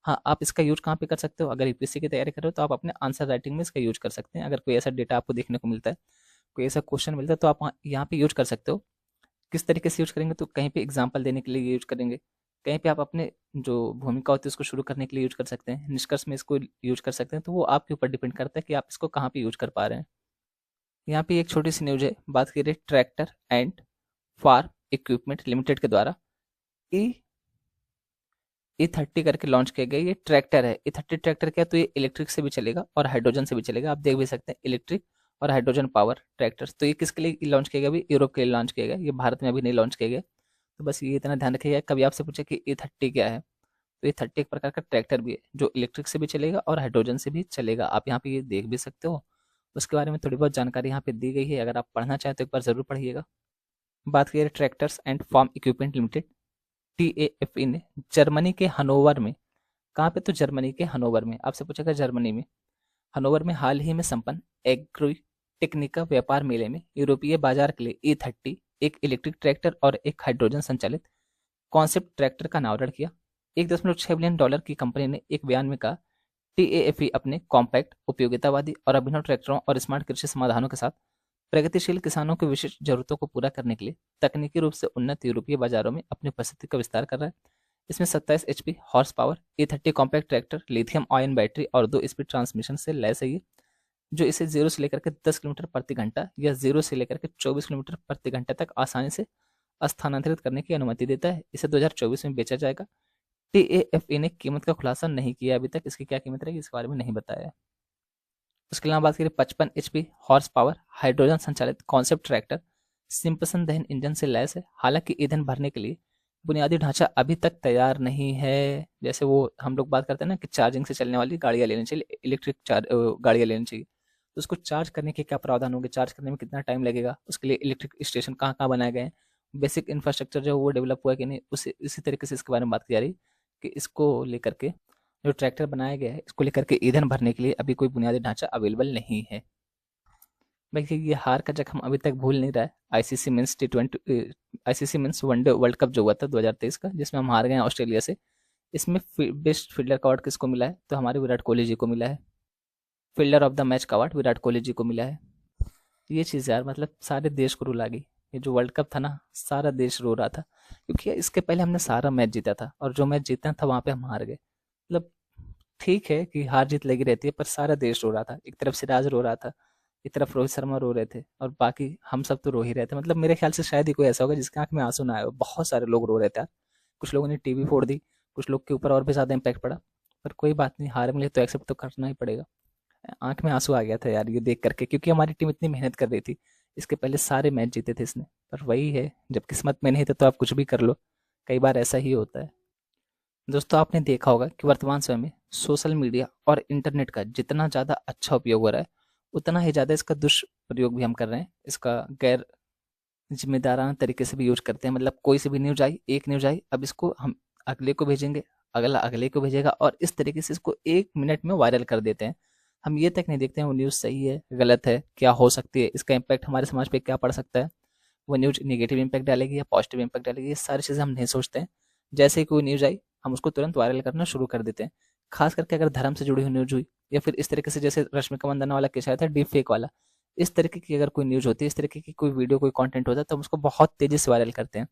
हाँ, आप इसका यूज कहाँ पे कर सकते हो? अगर यूपीएससी की तैयारी कर रहे हो तो आप अपने आंसर राइटिंग में इसका यूज कर सकते हैं। अगर कोई ऐसा डेटा आपको देखने को मिलता है, कोई ऐसा क्वेश्चन मिलता है, तो आप यहाँ पे यूज कर सकते हो। किस तरीके से यूज करेंगे? तो कहीं पे एग्जाम्पल देने के लिए यूज करेंगे, कहीं पे आप अपने जो भूमिका होती है उसको शुरू करने के लिए यूज कर सकते हैं, निष्कर्ष में इसको यूज कर सकते हैं। तो वो आपके ऊपर डिपेंड करता है कि आप इसको कहाँ पे यूज कर पा रहे हैं। यहाँ पे एक छोटी सी न्यूज है, बात करें tractor and farm equipment limited के द्वारा ई E30 करके लॉन्च किया गया। ये ट्रैक्टर है, E30 ट्रैक्टर क्या है, तो ये इलेक्ट्रिक से भी चलेगा और हाइड्रोजन से भी चलेगा। आप देख भी सकते हैं इलेक्ट्रिक और हाइड्रोजन पावर ट्रैक्टर। तो ये किसके लिए लॉन्च किया गया? अभी यूरोप के लिए लॉन्च किया गया, ये भारत में अभी नहीं लॉन्च किया गया। तो बस ये इतना ध्यान रखिएगा, कभी आपसे पूछे कि E30 क्या है, तो E30 एक प्रकार का ट्रैक्टर भी है जो इलेक्ट्रिक से भी चलेगा और हाइड्रोजन से भी चलेगा। आप यहाँ पे ये देख भी सकते हो। उसके बारे में थोड़ी बहुत जानकारी यहाँ पे दी गई है, अगर आप पढ़ना चाहें तो एक बार जरूर पढ़िएगा। बात करिए tractors and farm equipment limited TAFE ने जर्मनी के हनोवर में, कहाँ पे? तो जर्मनी के हनोवर में। आपसे पूछेगा जर्मनी में, हनोवर में हाल ही में संपन्न एग्री टेक्निका व्यापार मेले में यूरोपीय बाजार के लिए E30 एक इलेक्ट्रिक ट्रैक्टर और एक हाइड्रोजन संचालित कॉन्सेप्ट ट्रैक्टर का अनावरण किया। $1.6 बिलियन की कंपनी ने एक बयान में कहा, TAFE अपने कॉम्पैक्ट, उपयोगितावादी और अभिनव ट्रैक्टरों और स्मार्ट कृषि समाधानों के साथ प्रगतिशील किसानों की विशिष्ट जरूरतों को पूरा करने के लिए तकनीकी रूप से उन्नत यूरोपीय बाजारों में अपनी उपस्थिति का विस्तार कर रहा है। इसमें 27 HP horse power E30 compact tractor lithium ion battery और 2 स्पीड ट्रांसमिशन से लैस है, जो इसे 0 से लेकर के 10 किलोमीटर प्रति घंटा या 0 से लेकर के 24 किलोमीटर प्रति घंटा तक आसानी से स्थानांतरित करने की अनुमति देता है। इसे 2024 में बेचा जाएगा। TAFE ने कीमत का खुलासा नहीं किया अभी तक, इसकी क्या कीमत रहेगी इसके बारे में नहीं बताया। उसके अलावा बात करें 55 HP हॉर्स पावर हाइड्रोजन संचालित कॉन्सेप्ट ट्रैक्टर सिंपसन दहन इंजन से लैस है। हालांकि ईंधन भरने के लिए बुनियादी ढांचा अभी तक तैयार नहीं है। जैसे वो हम लोग बात करते हैं ना कि चार्जिंग से चलने वाली गाड़ियां लेनी चाहिए, इलेक्ट्रिक गाड़ियां लेनी चाहिए, तो उसको चार्ज करने के क्या प्रावधान होंगे, चार्ज करने में कितना टाइम लगेगा, उसके लिए इलेक्ट्रिक स्टेशन कहाँ कहाँ बनाए गए हैं, बेसिक इंफ्रास्ट्रक्चर जो है वो डेवलप हुआ है कि नहीं, उसी इसी तरीके से इसके बारे में बात की जा रही है कि इसको लेकर के जो ट्रैक्टर बनाया गया है इसको लेकर के ईंधन भरने के लिए अभी कोई बुनियादी ढांचा अवेलेबल नहीं है। देखिए ये हार का जख्म अभी तक भूल नहीं रहा है। ICC men's one day world cup जो हुआ था 2023 का, जिसमें हम हार गए हैं ऑस्ट्रेलिया से, इसमें बेस्ट फील्डर का अवार्ड किसको मिला है? तो हमारे विराट कोहली जी को मिला है। फील्डर ऑफ द मैच का अवार्ड विराट कोहली जी को मिला है। ये चीज़ यार मतलब सारे देश को रुला गई। ये जो वर्ल्ड कप था ना, सारा देश रो रहा था, क्योंकि इसके पहले हमने सारा मैच जीता था और जो मैच जीता था वहां पे हम हार गए। मतलब ठीक है कि हार जीत लगी रहती है, पर सारा देश रो रहा था। एक तरफ सिराज रो रहा था, एक तरफ रोहित शर्मा रो रहे थे, और बाकी हम सब तो रो ही रहे थे। मतलब मेरे ख्याल से शायद ही कोई ऐसा होगा जिसके आंख में आंसू ना आए हो। बहुत सारे लोग रो रहे थे यार। कुछ लोगों ने टीवी फोड़ दी, कुछ लोग के ऊपर और भी ज्यादा इम्पैक्ट पड़ा। पर कोई बात नहीं, हार मिले तो एक्सेप्ट तो करना ही पड़ेगा। आंख में आंसू आ गया था यार ये देख करके, क्योंकि हमारी टीम इतनी मेहनत कर रही थी। इसके पहले सारे मैच जीते थे इसने। पर वही है, जब किस्मत में नहीं थे तो आप कुछ भी कर लो। कई बार ऐसा ही होता है। दोस्तों आपने देखा होगा कि वर्तमान समय में सोशल मीडिया और इंटरनेट का जितना ज़्यादा अच्छा उपयोग हो रहा है, उतना ही ज़्यादा इसका दुष्प्रयोग भी हम कर रहे हैं। इसका गैर जिम्मेदाराना तरीके से भी यूज करते हैं। मतलब कोई सी भी न्यूज आई, एक न्यूज आई, अब इसको हम अगले को भेजेंगे, अगला अगले को भेजेगा, और इस तरीके से इसको 1 मिनट में वायरल कर देते हैं। हम ये तक नहीं देखते हैं वो न्यूज़ सही है, गलत है, क्या हो सकती है, इसका इम्पैक्ट हमारे समाज पे क्या पड़ सकता है, वो न्यूज नेगेटिव इम्पैक्ट डालेगी या पॉजिटिव इम्पैक्ट डालेगी, ये सारी चीज़ें हम नहीं सोचते हैं। जैसे ही कोई न्यूज आई हम उसको तुरंत वायरल करना शुरू कर देते हैं। खास करके अगर धर्म से जुड़ी हुई न्यूज हुई, या फिर इस तरीके से जैसे रश्मिका मंदाना वाला केस आया था डीप फेक वाला, इस तरीके की अगर कोई न्यूज होती है, इस तरीके की कोई वीडियो कोई कंटेंट होता है, तो हम उसको बहुत तेजी से वायरल करते हैं।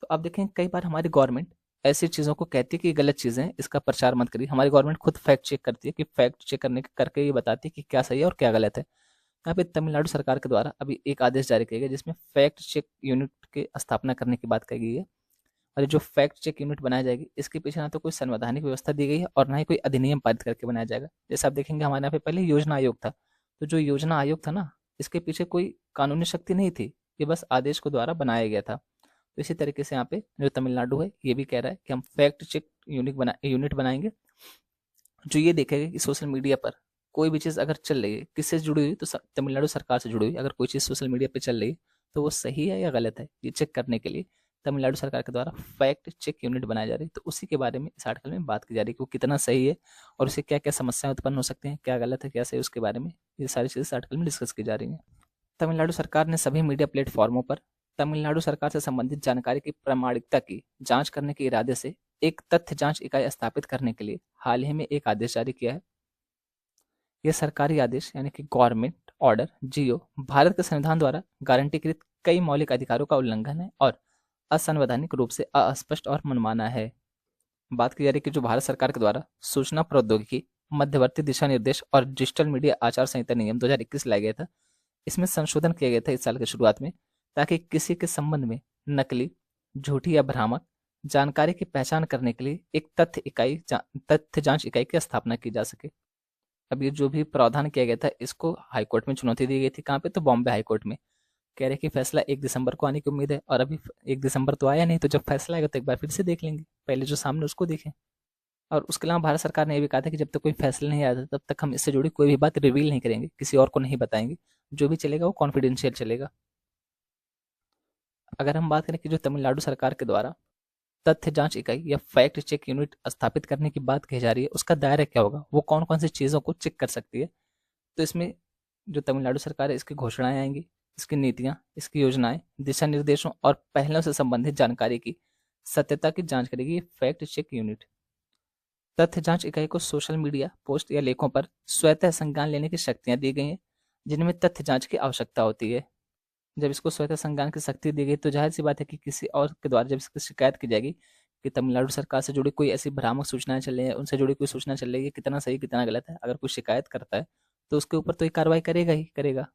तो आप देखें कई बार हमारी गवर्नमेंट ऐसी चीज़ों को कहती है कि ये गलत चीज़ें हैं, इसका प्रचार मत करिए। हमारी गवर्नमेंट खुद फैक्ट चेक करती है, कि फैक्ट चेक करने करके ये बताती है कि क्या सही है और क्या गलत है। यहाँ पे तमिलनाडु सरकार के द्वारा अभी एक आदेश जारी किया गया, जिसमें फैक्ट चेक यूनिट की स्थापना करने की बात कही गई है। और ये जो फैक्ट चेक यूनिट बनाई जाएगी, इसके पीछे ना तो कोई संवैधानिक व्यवस्था दी गई है और ना ही कोई अधिनियम पारित करके बनाया जाएगा। जैसे आप देखेंगे हमारे यहाँ पे पहले योजना आयोग था, तो जो योजना आयोग था ना, इसके पीछे कोई कानूनी शक्ति नहीं थी, ये बस आदेश को द्वारा बनाया गया था। तो इसी तरीके से यहाँ पे जो तमिलनाडु है ये भी कह रहा है कि हम फैक्ट चेक यूनिट बनाएंगे, जो ये देखेगा कि सोशल मीडिया पर कोई भी चीज़ अगर चल रही है, किससे जुड़ी हुई, तो तमिलनाडु सरकार से जुड़ी हुई, अगर कोई चीज़ सोशल मीडिया पे चल रही है तो वो सही है या गलत है, ये चेक करने के लिए तमिलनाडु सरकार के द्वारा फैक्ट चेक यूनिट बनाया जा रही है। तो उसी के बारे में इस आर्टिकल में बात की जा रही है कि वो कितना सही है और उससे क्या क्या समस्याएं उत्पन्न हो सकती हैं, क्या गलत है क्या सही है, उसके बारे में ये सारी चीज़ें इस आर्टिकल में डिस्कस की जा रही हैं। तमिलनाडु सरकार ने सभी मीडिया प्लेटफॉर्मों पर तमिलनाडु सरकार से संबंधित जानकारी की प्रामाणिकता की जांच करने के इरादे से एक तथ्य जांच इकाई स्थापित करने के लिए हाल ही में एक आदेश जारी किया है। यह सरकारी आदेश यानी कि गवर्नमेंट ऑर्डर जीओ भारत के संविधान द्वारा गारंटीकृत कई मौलिक अधिकारों का उल्लंघन है और असंवैधानिक रूप से अस्पष्ट और मनमाना है। बात की जा रही है कि जो भारत सरकार के द्वारा सूचना प्रौद्योगिकी मध्यवर्ती दिशा निर्देश और डिजिटल मीडिया आचार संहिता नियम 2021 लाया गया था, इसमें संशोधन किया गया था इस साल की शुरुआत में, ताकि किसी के संबंध में नकली, झूठी या भ्रामक जानकारी की पहचान करने के लिए एक तथ्य जांच इकाई की स्थापना की जा सके। अब ये जो भी प्रावधान किया गया था, इसको हाईकोर्ट में चुनौती दी गई थी। कहाँ पे? तो बॉम्बे हाईकोर्ट में। कह रहे कि फैसला 1 दिसंबर को आने की उम्मीद है, और अभी 1 दिसंबर तो आया नहीं, तो जब फैसला आएगा तो एक बार फिर से देख लेंगे, पहले जो सामने उसको देखें। और उसके अलावा भारत सरकार ने ये भी कहा था कि जब तक कोई फैसला नहीं आता तब तक हम इससे जुड़ी कोई भी बात रिवील नहीं करेंगे, किसी और को नहीं बताएंगे, जो भी चलेगा वो कॉन्फिडेंशियल चलेगा। अगर हम बात करें कि जो तमिलनाडु सरकार के द्वारा तथ्य जांच इकाई या फैक्ट चेक यूनिट स्थापित करने की बात कही जा रही है, उसका दायरा क्या होगा, वो कौन कौन सी चीज़ों को चेक कर सकती है। तो इसमें जो तमिलनाडु सरकार है, इसकी घोषणाएं आएंगी, इसकी नीतियां, इसकी योजनाएं, दिशा निर्देशों और पहलों से संबंधित जानकारी की सत्यता की जांच करेगी ये फैक्ट चेक यूनिट। तथ्य जांच इकाई को सोशल मीडिया पोस्ट या लेखों पर स्वतः संज्ञान लेने की शक्तियां दी गई हैं, जिनमें तथ्य जांच की आवश्यकता होती है। जब इसको स्वतः संज्ञान की शक्ति दी गई, तो जाहिर सी बात है कि किसी और के द्वारा जब इसकी शिकायत की जाएगी कि तमिलनाडु सरकार से जुड़ी कोई ऐसी भ्रामक सूचनाएं चल रही है, उनसे जुड़ी कोई सूचना चल रही है, कितना सही कितना गलत है, अगर कोई शिकायत करता है तो उसके ऊपर तो ये कार्रवाई करेगा ही करेगा।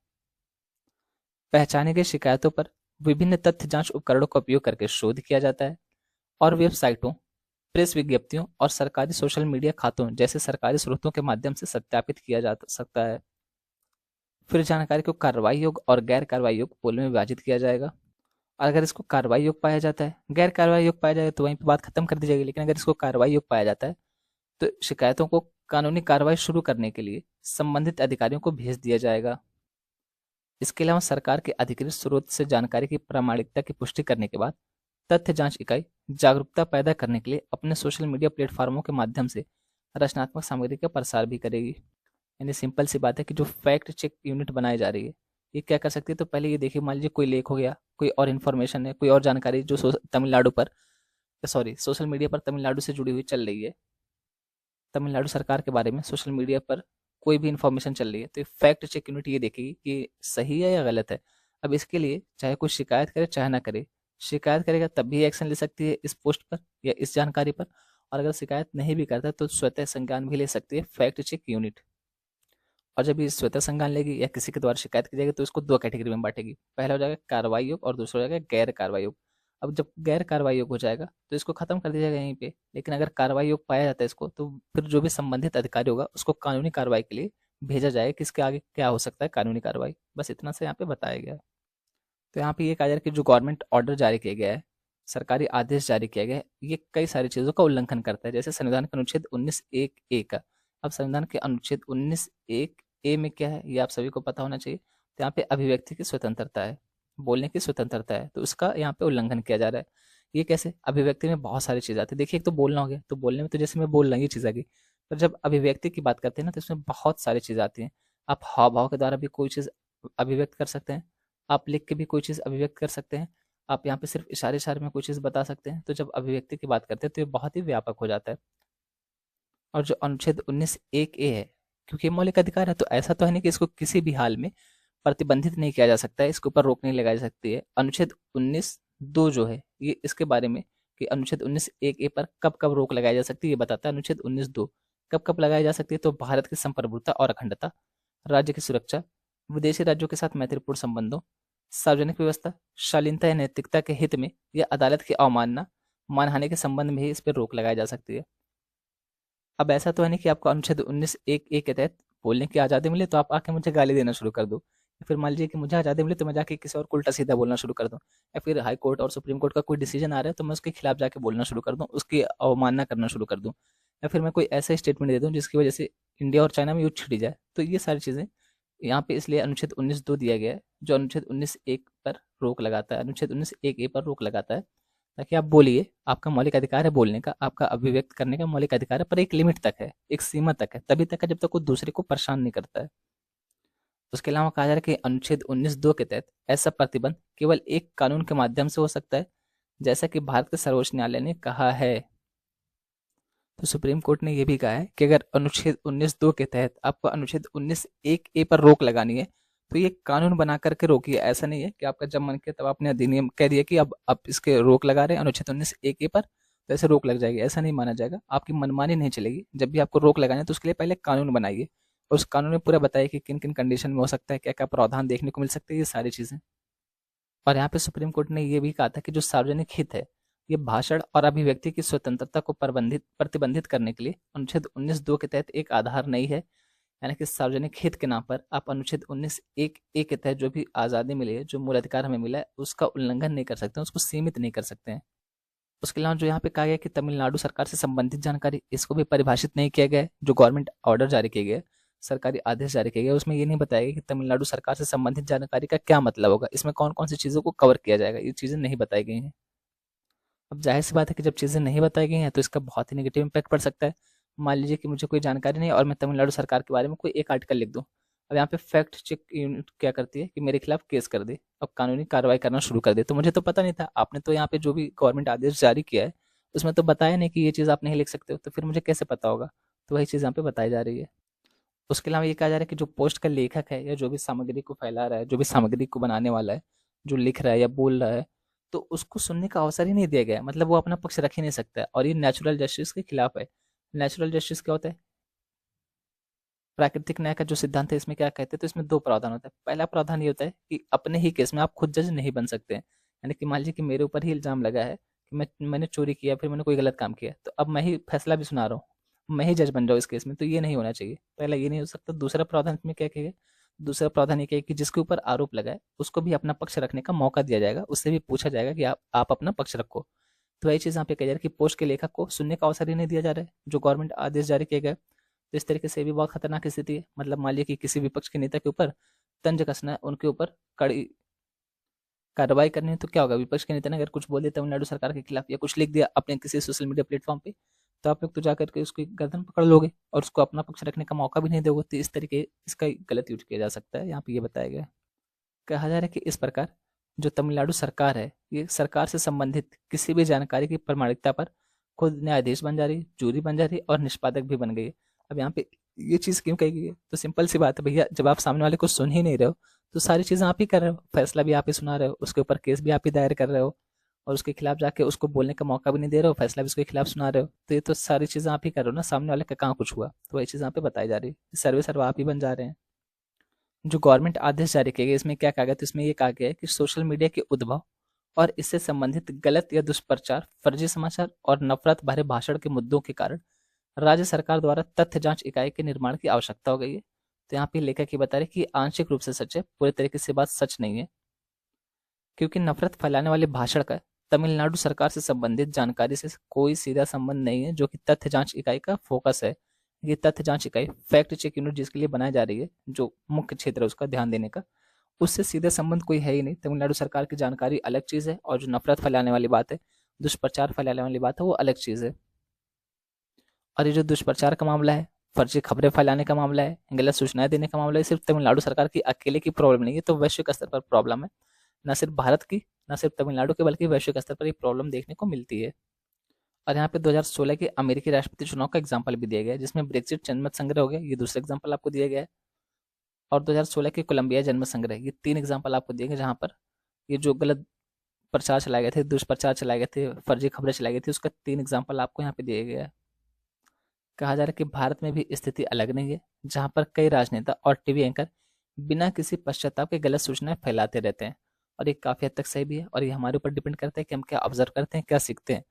पहचाने गई शिकायतों पर विभिन्न तथ्य जांच उपकरणों का उपयोग करके शोध किया जाता है, और वेबसाइटों, प्रेस विज्ञप्तियों और सरकारी सोशल मीडिया खातों जैसे सरकारी स्रोतों के माध्यम से सत्यापित किया जा सकता है। फिर जानकारी को कार्रवाई योग्य और गैर कार्रवाई योग्य पोल में विभाजित किया जाएगा। और अगर इसको कार्रवाई योग्य पाया जाता है, गैर कार्रवाई योग्य पाया जाएगा तो वहीं पर बात खत्म कर दी जाएगी। लेकिन अगर इसको कार्रवाई योग्य पाया जाता है तो शिकायतों को कानूनी कार्रवाई शुरू करने के लिए संबंधित अधिकारियों को भेज दिया जाएगा। इसके अलावा सरकार के अधिकृत स्रोत से जानकारी की प्रामाणिकता की पुष्टि करने के बाद तथ्य जांच इकाई जागरूकता पैदा करने के लिए अपने सोशल मीडिया प्लेटफॉर्मों के माध्यम से रचनात्मक सामग्री का प्रसार भी करेगी। यानी सिंपल सी बात है कि जो फैक्ट चेक यूनिट बनाई जा रही है, ये क्या कर सकती है, तो पहले ये देखिए, मान लीजिए कोई लेख हो गया, कोई और इन्फॉर्मेशन है, कोई और जानकारी जो तमिलनाडु पर, सॉरी, सोशल मीडिया पर तमिलनाडु से जुड़ी हुई चल रही है, तमिलनाडु सरकार के बारे में सोशल मीडिया पर कोई भी इंफॉर्मेशन चल रही है, तो फैक्ट चेक यूनिट ये देखेगी कि सही है या गलत है। अब इसके लिए चाहे कोई शिकायत करे चाहे ना करे, शिकायत करेगा तब भी एक्शन ले सकती है इस पोस्ट पर या इस जानकारी पर, और अगर शिकायत नहीं भी करता तो स्वतः संज्ञान भी ले सकती है फैक्ट चेक यूनिट। और जब ये स्वतः संज्ञान लेगी या किसी के द्वारा शिकायत की जाएगी तो इसको दो कैटेगरी में बांटेगी। पहला हो जाएगा कार्रवाई योग्य और दूसरा हो जाएगा गैर कार्रवाई योग्य। अब जब गैर कार्रवाई योग्य हो जाएगा तो इसको खत्म कर दिया जाएगा यहीं पे। लेकिन अगर कार्रवाई योग्य पाया जाता है इसको, तो फिर जो भी संबंधित अधिकारी होगा उसको कानूनी कार्रवाई के लिए भेजा जाएगा कि इसके आगे क्या हो सकता है कानूनी कार्रवाई। बस इतना से यहाँ पे बताया गया है। तो यहाँ पे ये कहा जा रहा है कि जो गवर्नमेंट ऑर्डर जारी किया गया है, सरकारी आदेश जारी किया गया है, ये कई सारी चीज़ों का उल्लंघन करता है। जैसे संविधान के अनुच्छेद 19(1)(a) का। अब संविधान के अनुच्छेद 19(1)(a) में क्या है, ये आप सभी को पता होना चाहिए। तो यहाँ पे अभिव्यक्ति की स्वतंत्रता है, बोलने की स्वतंत्रता है, तो उसका यहाँ पे उल्लंघन किया जा रहा है। ये कैसे? अभिव्यक्ति में बहुत सारी चीज़ आती है। देखिए, एक तो बोलना हो गया, तो बोलने में तो जैसे मैं बोल रहा हूँ ये चीज़ आ गई, पर जब अभिव्यक्ति की बात करते हैं ना, तो इसमें बहुत सारी चीज़ आती हैं। आप हाव भाव के द्वारा भी कोई चीज़ अभिव्यक्त कर सकते हैं, आप लिख के भी कोई चीज़ अभिव्यक्त कर सकते हैं, आप यहाँ पे सिर्फ इशारे इशारे में कोई चीज़ बता सकते हैं। तो जब अभिव्यक्ति की बात करते हैं तो ये बहुत ही व्यापक हो जाता है। और जो अनुच्छेद 19(1)(a) है, क्योंकि ये मौलिक अधिकार है, तो ऐसा तो है नहीं कि इसको किसी भी हाल में प्रतिबंधित नहीं किया जा सकता है, इसके ऊपर रोक नहीं लगाई जा सकती है। अनुच्छेद 19(2) जो है, ये इसके बारे में कि अनुच्छेद 19(1)(a) पर कब कब रोक लगाई जा सकती है ये बताता है। अनुच्छेद 19(2) कब कब लगाई जा सकती है, तो भारत की संप्रभुता और अखंडता, राज्य की सुरक्षा, विदेशी राज्यों के साथ मैत्रीपूर्ण संबंधों, सार्वजनिक व्यवस्था, शालीनता या नैतिकता के हित में या अदालत की अवमानना, मानहानि के संबंध में ही इस पर रोक लगाई जा सकती है। अब ऐसा तो है नहीं कि आपको अनुच्छेद 19(1)(a) के तहत बोलने की आज़ादी मिले तो आप आके मुझे गाली देना शुरू कर दो, या फिर मान लीजिए कि मुझे आज़ादी मिले तो मैं जाके किसी और को उल्टा सीधा बोलना शुरू कर दूं, या फिर हाई कोर्ट और सुप्रीम कोर्ट का कोई डिसीजन आ रहा है तो मैं उसके खिलाफ जाके बोलना शुरू कर दूं, उसकी अवमानना करना शुरू कर दूं, या फिर मैं कोई ऐसा स्टेटमेंट दे दूं जिसकी वजह से इंडिया और चाइना में युद्ध छिड़ जाए। तो ये सारी चीज़ें यहाँ पे इसलिए अनुच्छेद 19(2) दिया गया है, जो अनुच्छेद 19(1) पर रोक लगाता है, अनुच्छेद 19(1)(a) पर रोक लगाता है, ताकि आप बोलिए, आपका मौलिक अधिकार है बोलने का, आपका अभिव्यक्त करने का मौलिक अधिकार है, पर एक लिमिट तक है, एक सीमा तक है, तभी तक है जब तक वो दूसरे को परेशान नहीं करता है। उसके अलावा कहा जा रहा है कि अनुच्छेद 19(2) के तहत ऐसा प्रतिबंध केवल एक कानून के माध्यम से हो सकता है, जैसा कि भारत के सर्वोच्च न्यायालय ने कहा है। तो सुप्रीम कोर्ट ने यह भी कहा है कि अगर अनुच्छेद 19(2) के तहत आपको अनुच्छेद 19(1)(a) पर रोक लगानी है तो ये कानून बना करके रोकिए। ऐसा नहीं है कि आपका जब मन किया तब आपने अधिनियम कह दिया कि अब आप इसके रोक लगा रहे हैं अनुच्छेद 19(1)(a) पर, तो ऐसे रोक लग जाएगी, ऐसा नहीं माना जाएगा। आपकी मनमानी नहीं चलेगी। जब भी आपको रोक लगानी है तो उसके लिए पहले कानून बनाइए, उस कानून में पूरा बताया कि किन किन कंडीशन में हो सकता है, क्या क्या प्रावधान देखने को मिल सकते हैं, ये सारी चीजें। और यहाँ पे सुप्रीम कोर्ट ने ये भी कहा था कि जो सार्वजनिक हित है, ये भाषण और अभिव्यक्ति की स्वतंत्रता को प्रतिबंधित करने के लिए अनुच्छेद 19(2) के तहत एक आधार नहीं है। यानी कि सार्वजनिक हित के नाम पर आप अनुच्छेद 19(1)(a) के तहत जो भी आज़ादी मिली है, जो मूल अधिकार हमें मिला है, उसका उल्लंघन नहीं कर सकते, उसको सीमित नहीं कर सकते हैं। उसके अलावा जो यहाँ पे कहा गया कि तमिलनाडु सरकार से संबंधित जानकारी, इसको भी परिभाषित नहीं किया गया है। जो गवर्नमेंट ऑर्डर जारी किए गए, सरकारी आदेश जारी किए गए, उसमें ये नहीं बताया गया कि तमिलनाडु सरकार से संबंधित जानकारी का क्या मतलब होगा, इसमें कौन कौन सी चीज़ों को कवर किया जाएगा, ये चीज़ें नहीं बताई गई हैं। अब जाहिर सी बात है कि जब चीज़ें नहीं बताई गई हैं तो इसका बहुत ही नेगेटिव इम्पैक्ट पड़ सकता है। मान लीजिए कि मुझे कोई जानकारी नहीं है और मैं तमिलनाडु सरकार के बारे में कोई एक आर्टिकल लिख दूँ। अब यहाँ पे फैक्ट चेक यूनिट क्या करती है कि मेरे खिलाफ केस कर दे, अब कानूनी कार्रवाई करना शुरू कर दे। तो मुझे तो पता नहीं था, आपने तो यहाँ पे जो भी गवर्नमेंट आदेश जारी किया है उसमें तो बताया नहीं कि ये चीज़ आप नहीं लिख सकते हो, तो फिर मुझे कैसे पता होगा। तो वही चीज़ यहाँ पे बताई जा रही है। उसके अलावा ये कहा जा रहा है कि जो पोस्ट का लेखक है या जो भी सामग्री को फैला रहा है, जो भी सामग्री को बनाने वाला है, जो लिख रहा है या बोल रहा है, तो उसको सुनने का अवसर ही नहीं दिया गया है। मतलब वो अपना पक्ष रख ही नहीं सकता है, और ये नेचुरल जस्टिस के खिलाफ है। नेचुरल जस्टिस क्या होता है? प्राकृतिक न्याय का जो सिद्धांत है, इसमें क्या कहते हैं, तो इसमें दो प्रावधान होता है। पहला प्रावधान ये होता है कि अपने ही केस में आप खुद जज नहीं बन सकते हैं। यानी कि मान लीजिए कि मेरे ऊपर ही इल्जाम लगा है कि मैंने चोरी किया, फिर मैंने कोई गलत काम किया, तो अब मैं ही फैसला भी सुना रहा हूँ, मैं ही जज बन जाऊँ इस केस में, तो ये नहीं होना चाहिए। पहला ये नहीं हो सकता। दूसरा प्रावधान इसमें क्या किया गया? दूसरा प्रावधान ये क्या है कि जिसके ऊपर आरोप लगा है उसको भी अपना पक्ष रखने का मौका दिया जाएगा, उससे भी पूछा जाएगा कि आप अपना पक्ष रखो। तो वही चीज़ यहाँ पे कही जा रही है कि पोस्ट के लेखक को सुनने का अवसर ही नहीं दिया जा रहा है, जो गवर्नमेंट आदेश जारी किए गए। तो इस तरीके से भी बहुत खतरनाक स्थिति है। मतलब मान लिया कि किसी विपक्ष के नेता के ऊपर तंज कसना है, उनके ऊपर कड़ी कार्रवाई करनी है, तो क्या होगा? विपक्ष के नेता ने अगर कुछ बोल दिया तमिलनाडु सरकार के खिलाफ या कुछ लिख दिया अपने किसी सोशल मीडिया प्लेटफॉर्म पे, तो आप लोग तो जाकर के उसकी गर्दन पकड़ लोगे और उसको अपना पक्ष रखने का मौका भी नहीं दोगे। तो इस तरीके इसका गलत यूज किया जा सकता है, यहाँ पे ये बताया गया है। कहा जा रहा है कि इस प्रकार जो तमिलनाडु सरकार है, ये सरकार से संबंधित किसी भी जानकारी की प्रामाणिकता पर खुद न्यायाधीश बन जा रही है, जूरी बन जा रही है और निष्पादक भी बन गई है। अब यहाँ पे ये चीज़ क्यों कही गई है? तो सिंपल सी बात है भैया, जब आप सामने वाले को सुन ही नहीं रहे हो, तो सारी चीज़ें आप ही कर रहे हो, फैसला भी आप ही सुना रहे हो, उसके ऊपर केस भी आप ही दायर कर रहे हो, और उसके खिलाफ जाके उसको बोलने का मौका भी नहीं दे रहे हो, फैसला भी उसके खिलाफ सुना रहे हो। तो ये तो सारी चीज़ें आप ही कर रहे हो ना, सामने वाले का कहाँ कुछ हुआ। तो वही चीज़ यहाँ पे बताई जा रही है, सर्वे सर्वा आप ही बन जा रहे हैं। जो गवर्नमेंट आदेश जारी किए गए, इसमें क्या कहा गया? तो इसमें ये कहा गया है कि सोशल मीडिया के उद्भव और इससे संबंधित गलत या दुष्प्रचार, फर्जी समाचार और नफरत भरे भाषण के मुद्दों के कारण राज्य सरकार द्वारा तथ्य जांच इकाई के निर्माण की आवश्यकता हो गई है। तो यहाँ पे लेखक ये बता रहे कि आंशिक रूप से सच है, पूरे तरीके से बात सच नहीं है, क्योंकि नफरत फैलाने वाले भाषण का तमिलनाडु सरकार से संबंधित जानकारी से कोई सीधा संबंध नहीं है, जो कि तथ्य जांच इकाई का फोकस है। ये तथ्य जांच इकाई, फैक्ट चेक यूनिट जिसके लिए बनाई जा रही है, जो मुख्य क्षेत्र है उसका ध्यान देने का, उससे सीधे संबंध कोई है ही नहीं। तमिलनाडु सरकार की जानकारी अलग चीज़ है, और जो नफरत फैलाने वाली बात है, दुष्प्रचार फैलाने वाली बात है, वो अलग चीज़ है। और ये जो दुष्प्रचार का मामला है, फर्जी खबरें फैलाने का मामला है, गलत सूचनाएं देने का मामला है, सिर्फ तमिलनाडु सरकार की अकेले की प्रॉब्लम नहीं है, तो वैश्विक स्तर पर प्रॉब्लम है। न सिर्फ भारत की, न सिर्फ तमिलनाडु की, बल्कि वैश्विक स्तर पर ये प्रॉब्लम देखने को मिलती है। और यहाँ पे 2016 के अमेरिकी राष्ट्रपति चुनाव का एग्जाम्पल भी दिया गया है, जिसमें ब्रेक्सिट जनमत संग्रह हो गया, ये दूसरा एग्जाम्पल आपको दिया गया है। और 2016 के कोलंबिया जनमत संग्रह, ये तीन एग्जाम्पल आपको दिए गए, जहाँ पर ये जो गलत प्रचार चलाए गए थे, दुष्प्रचार चलाए गए थे, फर्जी खबरें चलाई गई थी, उसका तीन एग्जाम्पल आपको यहाँ पे दिए गया है। कहा जा रहा है कि भारत में भी स्थिति अलग नहीं है, जहाँ पर कई राजनेता और टीवी एंकर बिना किसी पश्चाताप के गलत सूचनाएं फैलाते रहते हैं। और ये काफ़ी हद तक सही भी है, और ये हमारे ऊपर डिपेंड करता है कि हम क्या ऑब्जर्व करते हैं, क्या सीखते हैं।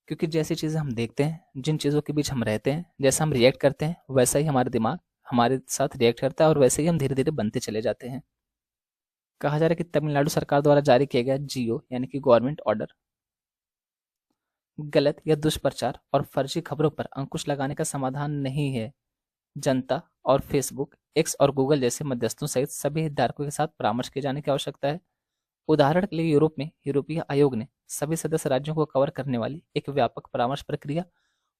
क्योंकि जैसी चीज़ें हम देखते हैं, जिन चीज़ों के बीच हम रहते हैं, जैसा हम रिएक्ट करते हैं, वैसा ही हमारा दिमाग हमारे साथ रिएक्ट करता है, और वैसे ही हम धीरे धीरे बनते चले जाते हैं। कहा जा रहा है कि तमिलनाडु सरकार द्वारा जारी किया गया जीओ यानी कि गवर्नमेंट ऑर्डर गलत या दुष्प्रचार और फर्जी खबरों पर अंकुश लगाने का समाधान नहीं है। जनता और फेसबुक, एक्स और गूगल जैसे मध्यस्थों सहित सभी हितधारकों के साथ परामर्श किए जाने की आवश्यकता है। उदाहरण के लिए यूरोप में यूरोपीय आयोग ने सभी सदस्य राज्यों को कवर करने वाली एक व्यापक परामर्श प्रक्रिया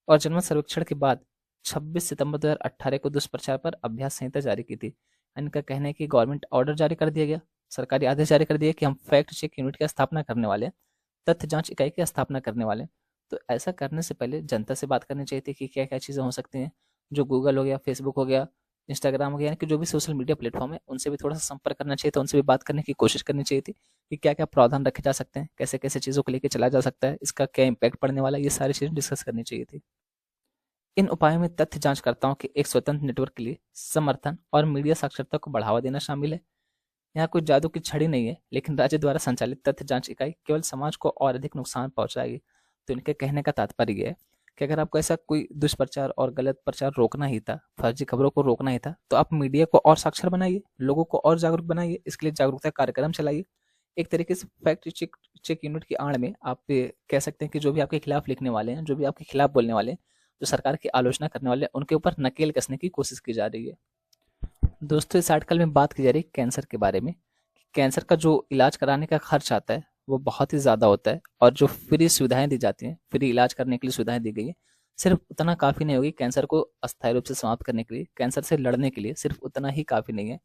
और जनमत सर्वेक्षण के बाद 26 सितंबर 2018 को दुष्प्रचार पर अभ्यास संहिता जारी की थी। इनका कहना है कि गवर्नमेंट ऑर्डर जारी कर दिया गया, सरकारी आदेश जारी कर दिया कि हम फैक्ट चेक यूनिट की स्थापना करने वाले हैं, तथ्य जांच इकाई की स्थापना करने वाले हैं। तो ऐसा करने से पहले जनता से बात करनी चाहिए थी कि क्या क्या चीज़ें हो सकती हैं। जो गूगल हो गया, फेसबुक हो गया, इंस्टाग्राम हो गया, यानी कि जो भी सोशल मीडिया प्लेटफॉर्म है, उनसे भी थोड़ा सा संपर्क करना चाहिए था, उनसे भी बात करने की कोशिश करनी चाहिए थी कि क्या क्या प्रावधान रखे जा सकते हैं, कैसे कैसे चीज़ों को लेकर चला जा सकता है, इसका क्या इम्पैक्ट पड़ने वाला है, ये सारी चीज़ें डिस्कस करनी चाहिए थी। इन उपायों में तथ्य जांचकर्ताओं के एक स्वतंत्र नेटवर्क के लिए समर्थन और मीडिया साक्षरता को बढ़ावा देना शामिल है। यहाँ कोई जादू की छड़ी नहीं है, लेकिन राज्य द्वारा संचालित तथ्य जांच इकाई केवल समाज को और अधिक नुकसान पहुंचाएगी। तो इनके कहने का तात्पर्य यह है कि अगर आपको ऐसा कोई दुष्प्रचार और गलत प्रचार रोकना ही था, फर्जी खबरों को रोकना ही था, तो आप मीडिया को और साक्षर बनाइए, लोगों को और जागरूक बनाइए, इसके लिए जागरूकता कार्यक्रम चलाइए। एक तरीके से फैक्ट चेक चेक यूनिट की आड़ में आप कह सकते हैं कि जो भी आपके खिलाफ लिखने वाले हैं, जो भी आपके खिलाफ बोलने वाले हैं, जो सरकार की आलोचना करने वाले हैं, उनके ऊपर नकेल कसने की कोशिश की जा रही है। दोस्तों, इस आर्टिकल में बात की जा रही है कैंसर के बारे में। कैंसर का जो इलाज कराने का खर्च आता है वो बहुत ही ज़्यादा होता है, और जो फ्री सुविधाएं दी जाती हैं, फ्री इलाज करने के लिए सुविधाएं दी गई है, सिर्फ उतना काफ़ी नहीं होगी कैंसर को अस्थायी रूप से समाप्त करने के लिए, कैंसर से लड़ने के लिए सिर्फ उतना ही काफ़ी नहीं है।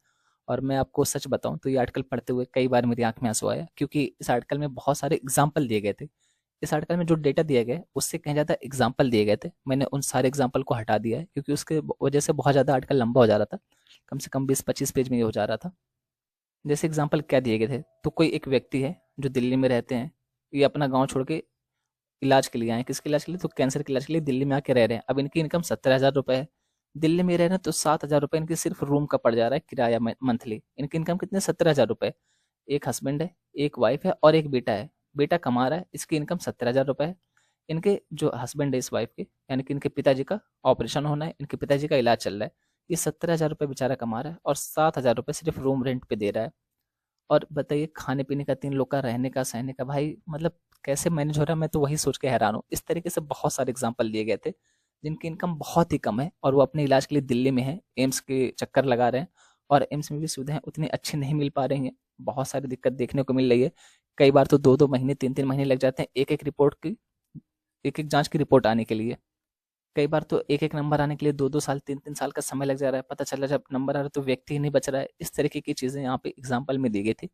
और मैं आपको सच बताऊं तो ये आर्टिकल पढ़ते हुए कई बार मेरी आंख में आंसू आया, क्योंकि इस आर्टिकल में बहुत सारे एग्जाम्पल दिए गए थे। इस आर्टिकल में जो डेटा दिया गया है उससे कहीं ज़्यादा एग्जाम्पल दिए गए थे। मैंने उन सारे एग्जाम्पल को हटा दिया है, क्योंकि उसके वजह से बहुत ज़्यादा आर्टिकल लंबा हो जा रहा था। कम से कम 20-25 पेज में ये हो जा रहा था। जैसे एग्जाम्पल क्या दिए गए थे, तो कोई एक व्यक्ति है जो दिल्ली में रहते हैं, ये अपना गांव छोड़ के इलाज के लिए आए। किसके इलाज के लिए? तो कैंसर के इलाज के लिए दिल्ली में आके रह रहे हैं। अब इनकी इनकम 70,000 रुपये है। दिल्ली में रह रहे हैं तो 7,000 रुपये इनकी सिर्फ रूम का पड़ जा रहा है किराया मंथली। इनकी इनकम कितने? 17,000 रुपये। एक हस्बैंड है, एक वाइफ है और एक बेटा है। बेटा कमा रहा है, इसकी इनकम 70,000 रुपये है। इनके जो हस्बैंड है इस वाइफ के, यानी कि इनके पिताजी का ऑपरेशन होना है, इनके पिताजी का इलाज चल रहा है। ये 70,000 रुपये बेचारा कमा रहा है और 7,000 रुपये सिर्फ रूम रेंट पे दे रहा है। और बताइए, खाने पीने का, 3 लोग का रहने का, सहने का, भाई मतलब कैसे मैनेज हो रहा है? मैं तो वही सोच के हैरान हूँ। इस तरीके से बहुत सारे एग्जाम्पल दिए गए थे जिनकी इनकम बहुत ही कम है और वो अपने इलाज के लिए दिल्ली में है, एम्स के चक्कर लगा रहे हैं, और एम्स में भी सुविधाएं उतनी अच्छी नहीं मिल पा रही हैं। बहुत सारी दिक्कत देखने को मिल रही है। कई बार तो 2-2 महीने, 3-3 महीने लग जाते हैं एक एक जांच की रिपोर्ट आने के लिए। कई बार तो एक एक नंबर आने के लिए 2-2 साल, 3-3 साल का समय लग जा रहा है। पता चला जब नंबर आ रहा है तो व्यक्ति ही नहीं बच रहा है। इस तरीके की चीजें यहाँ पे एग्जाम्पल में दी गई थी।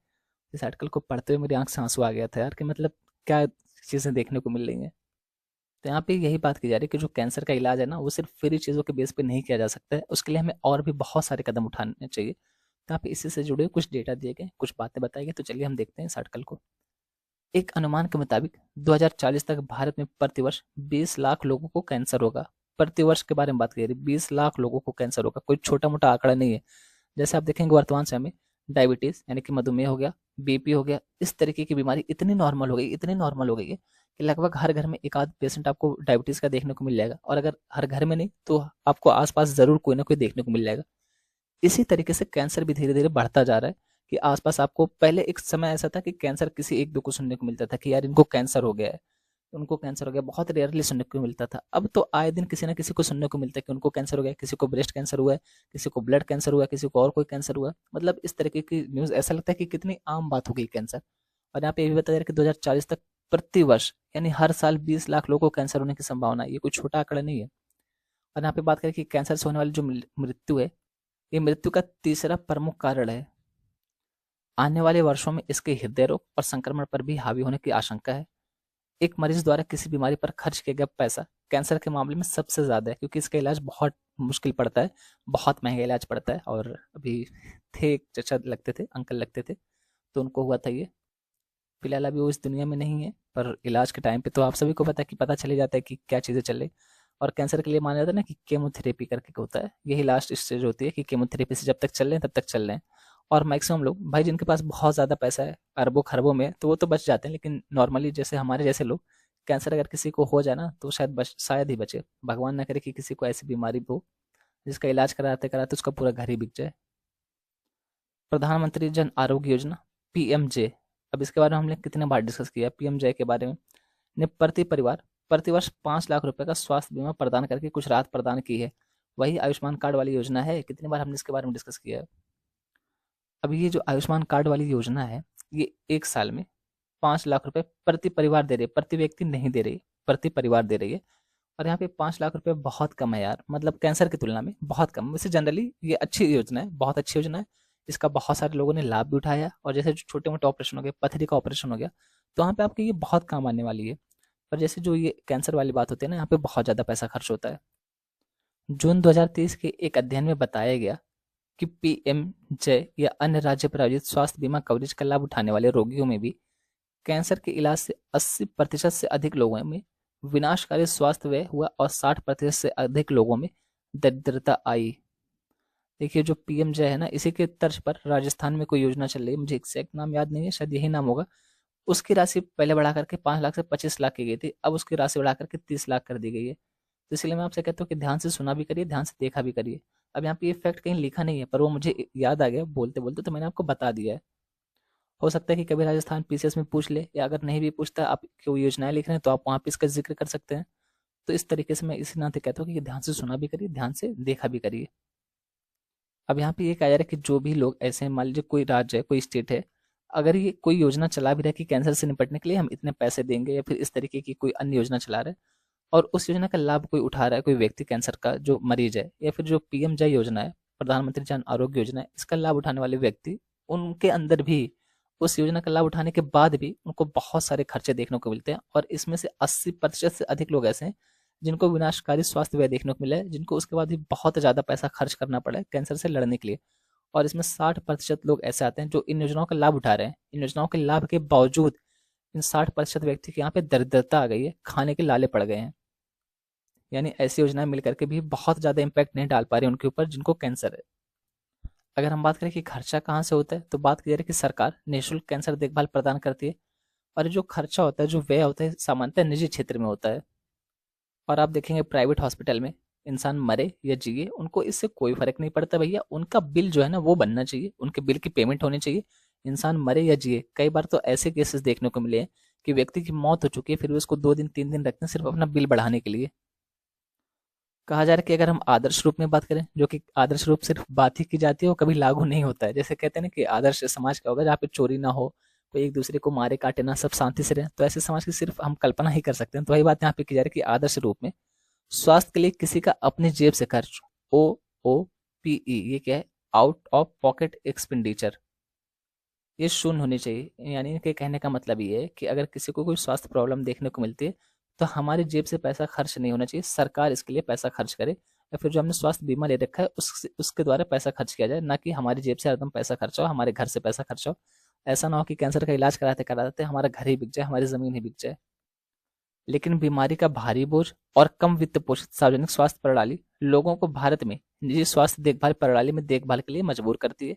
इस आर्टिकल को पढ़ते हुए मेरी आंख से आंसू आ गया था यार, कि मतलब क्या चीज़ें देखने को मिल रही हैं। तो यहाँ पे यही बात की जा रही है कि जो कैंसर का इलाज है ना, वो सिर्फ फ्री चीज़ों के बेस पे नहीं किया जा सकता है। उसके लिए हमें और भी बहुत सारे कदम उठाने चाहिए। तो यहाँ पे इसी से जुड़े हुए कुछ डेटा दिए गए, कुछ बातें बताई गई। तो चलिए हम देखते हैं इस आर्टिकल को। एक अनुमान के मुताबिक 2040 तक भारत में प्रतिवर्ष 20 लाख लोगों को कैंसर होगा। प्रतिवर्ष के बारे में बात करिए, 20 लाख लोगों को कैंसर होगा। कोई छोटा मोटा आंकड़ा नहीं है। जैसे आप देखेंगे वर्तमान समय में डायबिटीज यानी कि मधुमेह हो गया, बीपी हो गया, इस तरीके की बीमारी इतनी नॉर्मल हो गई, इतनी नॉर्मल हो गई है कि लगभग हर घर में एक आध पेशेंट आपको डायबिटीज का देखने को मिल जाएगा। और अगर हर घर में नहीं तो आपको आसपास जरूर कोई ना कोई देखने को मिल जाएगा। इसी तरीके से कैंसर भी धीरे धीरे बढ़ता जा रहा है कि आसपास आपको, पहले एक समय ऐसा था कि कैंसर किसी एक दो को सुनने को मिलता था कि यार इनको कैंसर हो गया है, उनको कैंसर हो गया, बहुत रेयरली सुनने को मिलता था। अब तो आए दिन किसी ना किसी को सुनने को मिलता है कि उनको कैंसर हो गया, किसी को ब्रेस्ट कैंसर हुआ है, किसी को ब्लड कैंसर हुआ है, किसी को और कोई कैंसर हुआ है। मतलब इस तरीके की न्यूज़, ऐसा लगता है कि कितनी आम बात हो गई कैंसर। और यहाँ पे ये भी बताया जा रहा है कि 2040 तक प्रति वर्ष यानी हर साल 20 लाख लोगों को कैंसर होने की संभावना है। ये कोई छोटा आंकड़ा नहीं है। और यहाँ पे बात करें कि कैंसर से होने वाली जो मृत्यु है, ये मृत्यु का तीसरा प्रमुख कारण है। आने वाले वर्षों में इसके हृदय रोग और संक्रमण पर भी हावी होने की आशंका है। एक मरीज द्वारा किसी बीमारी पर खर्च किया गया पैसा कैंसर के मामले में सबसे ज़्यादा है, क्योंकि इसका इलाज बहुत मुश्किल पड़ता है, बहुत महंगा इलाज पड़ता है। और अभी थे एक चचा लगते थे, अंकल लगते थे, तो उनको हुआ था ये। फिलहाल अभी वो इस दुनिया में नहीं है, पर इलाज के टाइम पे तो आप सभी को पता है कि पता चले जाता है कि क्या चीज़ें चले। और कैंसर के लिए माना जाता है ना कि केमोथेरेपी करके होता है, यही लास्ट स्टेज होती है कि केमोथेरेपी से जब तक चल रहे हैं तब तक चल रहे हैं। और मैक्सिमम लोग भाई जिनके पास बहुत ज़्यादा पैसा है, अरबों खरबों में, तो वो तो बच जाते हैं। लेकिन नॉर्मली जैसे हमारे जैसे लोग, कैंसर अगर किसी को हो जाए ना तो शायद ही बचे। भगवान ना करे कि किसी को ऐसी बीमारी हो जिसका इलाज कराते कराते उसका पूरा घर ही बिक जाए। प्रधानमंत्री जन आरोग्य योजना, पीएमजे, अब इसके बारे में हमने कितने बार डिस्कस किया पीएमजे के बारे में, ने प्रति परिवार प्रतिवर्ष 5 लाख रुपए का स्वास्थ्य बीमा प्रदान करके कुछ राहत प्रदान की है। वही आयुष्मान कार्ड वाली योजना है। कितनी बार हमने इसके बारे में डिस्कस किया है। अब ये जो आयुष्मान कार्ड वाली योजना है, ये 1 साल में 5 लाख रुपए प्रति परिवार दे रही है, प्रति व्यक्ति नहीं दे रही, प्रति परिवार दे रही है। और यहाँ पे 5 लाख रुपए बहुत कम है यार, मतलब कैंसर की तुलना में बहुत कम। वैसे जनरली ये अच्छी योजना है, बहुत अच्छी योजना है। इसका बहुत सारे लोगों ने लाभ भी उठाया। और जैसे जो छोटे मोटे ऑपरेशन हो गए, पथरी का ऑपरेशन हो गया, तो वहाँ पे आपके ये बहुत काम आने वाली है। पर जैसे जो ये कैंसर वाली बात होती है ना, यहाँ पे बहुत ज़्यादा पैसा खर्च होता है। जून 2023 के एक अध्ययन में बताया गया कि पीएमजे या अन्य राज्य प्रायोजित स्वास्थ्य बीमा कवरेज का लाभ उठाने वाले रोगियों में भी कैंसर के इलाज से 80% से अधिक लोगों में विनाशकारी स्वास्थ्य व्यय हुआ और 60% से अधिक लोगों में दरिद्रता आई। देखिए जो पीएम जय है ना, इसी के तर्ज पर राजस्थान में कोई योजना चल रही है, मुझे एग्जैक्ट नाम याद नहीं है, शायद यही नाम होगा। उसकी राशि पहले बढ़ा करके 5 लाख से 25 लाख की गई थी, अब उसकी राशि बढ़ा करके 30 लाख कर दी गई है। तो इसलिए मैं आपसे कहता हूँ कि ध्यान से सुना भी करिए, ध्यान से देखा भी करिए। अब यहाँ पे ये फैक्ट कहीं लिखा नहीं है, पर वो मुझे याद आ गया बोलते बोलते, तो मैंने आपको बता दिया है। हो सकता है कि कभी राजस्थान पीसीएस में पूछ ले, या अगर नहीं भी पूछता, आप कोई योजनाएं लिख रहे हैं तो आप वहाँ पे इसका जिक्र कर सकते हैं। तो इस तरीके से मैं इसी नाते कहता हूँ कि ध्यान से सुना भी करिए, ध्यान से देखा भी करिए। अब यहाँ पे ये कहा जा रहा है कि जो भी लोग ऐसे हैं, मान लीजिए कोई राज्य है, कोई स्टेट है, अगर ये कोई योजना चला भी रहा है कि कैंसर से निपटने के लिए हम इतने पैसे देंगे, या फिर इस तरीके की कोई अन्य योजना चला रहा है, और उस योजना का लाभ कोई उठा रहा है, कोई व्यक्ति कैंसर का जो मरीज है, या फिर जो पीएम जय योजना है, प्रधानमंत्री जन आरोग्य योजना है, इसका लाभ उठाने वाले व्यक्ति, उनके अंदर भी उस योजना का लाभ उठाने के बाद भी उनको बहुत सारे खर्चे देखने को मिलते हैं, और इसमें से 80% से अधिक लोग ऐसे हैं जिनको विनाशकारी स्वास्थ्य व्यय देखने को मिला है, जिनको उसके बाद भी बहुत ज्यादा पैसा खर्च करना पड़ा है कैंसर से लड़ने के लिए। और इसमें 60% लोग ऐसे आते हैं जो इन योजनाओं का लाभ उठा रहे हैं, इन योजनाओं के लाभ के बावजूद इन 60% व्यक्ति के यहाँ पे दरिद्रता आ गई है, खाने के लाले पड़ गए हैं। यानी ऐसी योजनाएं मिल करके भी बहुत ज्यादा इम्पैक्ट नहीं डाल पा रही उनके ऊपर जिनको कैंसर है। अगर हम बात करें कि खर्चा कहाँ से होता है, तो बात की जा रही है कि सरकार निःशुल्क कैंसर देखभाल प्रदान करती है, और जो खर्चा होता है, जो व्यय होता है, सामान्यतः निजी क्षेत्र में होता है। और आप देखेंगे प्राइवेट हॉस्पिटल में इंसान मरे या जिए, उनको इससे कोई फर्क नहीं पड़ता भैया, उनका बिल जो है ना वो बनना चाहिए, उनके बिल की पेमेंट होनी चाहिए। इंसान मरे या जिए, कई बार तो ऐसे केसेस देखने को मिले हैं कि व्यक्ति की मौत हो चुकी है, फिर भी उसको 2 दिन 3 दिन रखते हैं सिर्फ अपना बिल बढ़ाने के लिए। कहा जा रहा है कि अगर हम आदर्श रूप में बात करें, जो कि आदर्श रूप सिर्फ बात ही की जाती है, वो कभी लागू नहीं होता है। जैसे कहते हैं ना कि आदर्श समाज क्या होगा, जहाँ पे चोरी ना हो, कोई एक दूसरे को मारे काटे ना, सब शांति से रहे, तो ऐसे समाज की सिर्फ हम कल्पना ही कर सकते हैं। तो वही बात यहाँ पे की जा रही है कि आदर्श रूप में स्वास्थ्य के लिए किसी का अपनी जेब से खर्च, OOPE, ये क्या है, आउट ऑफ पॉकेट एक्सपेंडिचर, ये शून्य होनी चाहिए। यानी कि कहने का मतलब ये है कि अगर किसी को कोई स्वास्थ्य प्रॉब्लम देखने को मिलती है, तो हमारी जेब से पैसा खर्च नहीं होना चाहिए, सरकार इसके लिए पैसा खर्च करे, या फिर जो हमने स्वास्थ्य बीमा ले रखा है उसके द्वारा पैसा खर्च किया जाए, ना कि हमारी जेब से हरदम पैसा खर्च हो, हमारे घर से पैसा खर्च हो। ऐसा ना हो कि कैंसर का इलाज कराते कराते हमारा घर ही बिक जाए, हमारी जमीन ही बिक जाए। लेकिन बीमारी का भारी बोझ और कम वित्त पोषित सार्वजनिक स्वास्थ्य प्रणाली लोगों को भारत में निजी स्वास्थ्य देखभाल प्रणाली में देखभाल के लिए मजबूर करती है।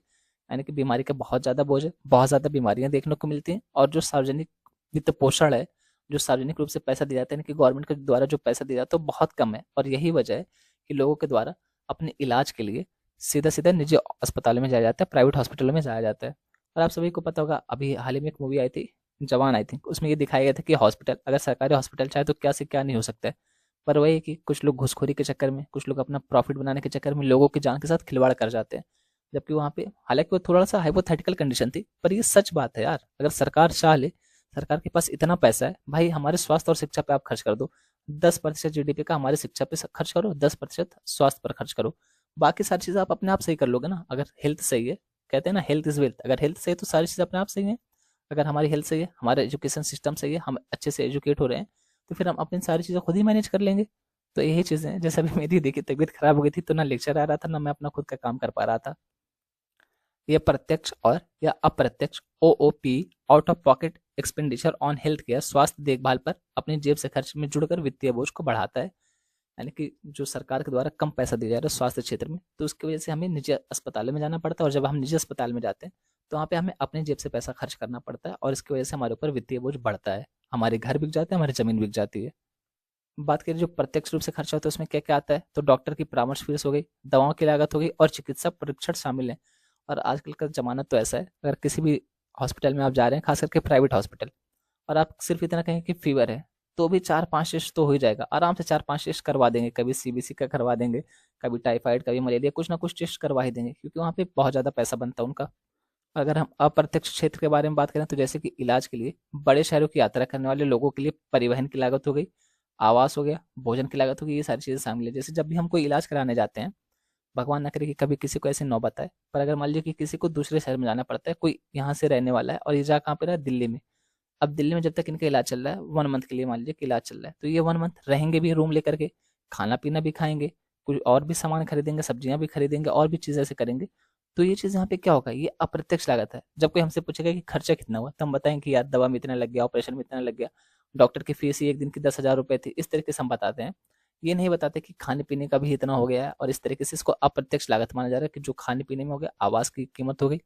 यानी कि बीमारी का बहुत ज्यादा बोझ है, बहुत ज्यादा बीमारियां देखने को मिलती हैं, और जो सार्वजनिक वित्त पोषण है, जो सार्वजनिक रूप से पैसा दिया जाता है, यानी कि गवर्नमेंट के द्वारा जो पैसा दिया जाता है, वो बहुत कम है। और यही वजह है कि लोगों के द्वारा अपने इलाज के लिए सीधा सीधा निजी अस्पतालों में जाया जाता है, प्राइवेट हॉस्पिटलों में जाया जाता है। और आप सभी को पता होगा, अभी हाल ही में एक मूवी आई थी जवान, आई थिंक, उसमें ये दिखाया गया था कि हॉस्पिटल, अगर सरकारी हॉस्पिटल चाहे तो क्या से क्या नहीं हो सकता है। पर वही है कि कुछ लोग घुसखोरी के चक्कर में, कुछ लोग अपना प्रॉफिट बनाने के चक्कर में लोगों की जान के साथ खिलवाड़ कर जाते हैं। जबकि वहाँ पे, हालांकि वो थोड़ा सा हाइपोथेटिकल कंडीशन थी, पर ये सच बात है यार। अगर सरकार चाह ले, सरकार के पास इतना पैसा है भाई, हमारे स्वास्थ्य और शिक्षा पे आप खर्च कर दो, 10% जीडीपी का हमारे शिक्षा पे खर्च करो, 10% स्वास्थ्य पर खर्च करो, बाकी सारी चीजें आप अपने आप सही कर लोगे ना। अगर हेल्थ सही है, कहते हैं ना हेल्थ इज वेल्थ, अगर हेल्थ सही है तो सारी चीजें अपने आप सही है। अगर हमारी हेल्थ सही है, हमारा एजुकेशन सिस्टम सही है, हम अच्छे से एजुकेट हो रहे हैं, तो फिर हम अपनी सारी चीज़ें खुद ही मैनेज कर लेंगे। तो यही चीज़ें हैं। जैसे अभी मेरी देखिए तबीयत खराब हो गई थी, तो ना लेक्चर आ रहा था, ना मैं अपना खुद का काम कर पा रहा था। ये प्रत्यक्ष और या अप्रत्यक्ष OOP, out of pocket expenditure on health care, स्वास्थ्य देखभाल पर अपनी जेब से खर्च में जुड़कर वित्तीय बोझ को बढ़ाता है। यानी कि जो सरकार के द्वारा कम पैसा दिया जा रहा है स्वास्थ्य क्षेत्र में, तो उसकी वजह से हमें निजी अस्पतालों में जाना पड़ता है, और जब हम निजी अस्पताल में जाते हैं तो वहाँ पे हमें अपनी जेब से पैसा खर्च करना पड़ता है, और इसकी वजह से हमारे ऊपर वित्तीय बोझ बढ़ता है, हमारे घर बिक जाते हैं, हमारी जमीन बिक जाती है। बात करें जो प्रत्यक्ष रूप से खर्चा होता है, उसमें क्या क्या आता है, तो डॉक्टर की परामर्श फीस हो गई, दवाओं की लागत हो गई, और चिकित्सा परीक्षण शामिल है। और आजकल का जमाना तो ऐसा है, अगर किसी भी हॉस्पिटल में आप जा रहे हैं, खास करके प्राइवेट हॉस्पिटल, और आप सिर्फ इतना कहें कि फीवर है, तो भी 4-5 टेस्ट तो हो ही जाएगा, आराम से 4-5 टेस्ट करवा देंगे, कभी सीबीसी का करवा देंगे, कभी टाइफाइड, कभी मलेरिया, कुछ ना कुछ टेस्ट करवा ही देंगे, क्योंकि वहाँ पे बहुत ज़्यादा पैसा बनता है उनका। अगर हम अप्रत्यक्ष क्षेत्र के बारे में बात करें, तो जैसे कि इलाज के लिए बड़े शहरों की यात्रा करने वाले लोगों के लिए परिवहन की लागत हो गई, आवास हो गया, भोजन की लागत हो गई, ये सारी चीज़ें शामिल है। जैसे जब भी हम कोई इलाज कराने जाते हैं, भगवान ना करे कि कभी किसी को ऐसी नौबत आए, पर अगर मान लीजिए कि किसी को दूसरे शहर में जाना पड़ता है, कोई यहाँ से रहने वाला है और ये जगह कहाँ पे रहा है, दिल्ली में। अब दिल्ली में जब तक इनका इलाज चल रहा है, 1 मंथ के लिए मान लीजिए कि इलाज चल रहा है, तो ये 1 मंथ रहेंगे भी रूम लेकर के, खाना पीना भी खाएंगे, कुछ और भी सामान खरीदेंगे, सब्जियां भी खरीदेंगे, और भी चीज़ें ऐसे करेंगे। तो ये चीज़ यहाँ पे क्या होगा, ये अप्रत्यक्ष लागत है। जब कोई हमसे पूछेगा कि खर्चा कितना हुआ, तो हम बताएं कि यार दवा में इतना लग गया, ऑपरेशन में इतना लग गया, डॉक्टर की फीस ही एक दिन की 10,000 रुपए थी। इस तरीके से हम बताते हैं। ये नहीं बताते कि खाने पीने का भी इतना हो गया है, और इस तरीके से इसको अप्रत्यक्ष लागत माना जा रहा है कि जो खाने पीने में हो गया, आवास की कीमत हो गई,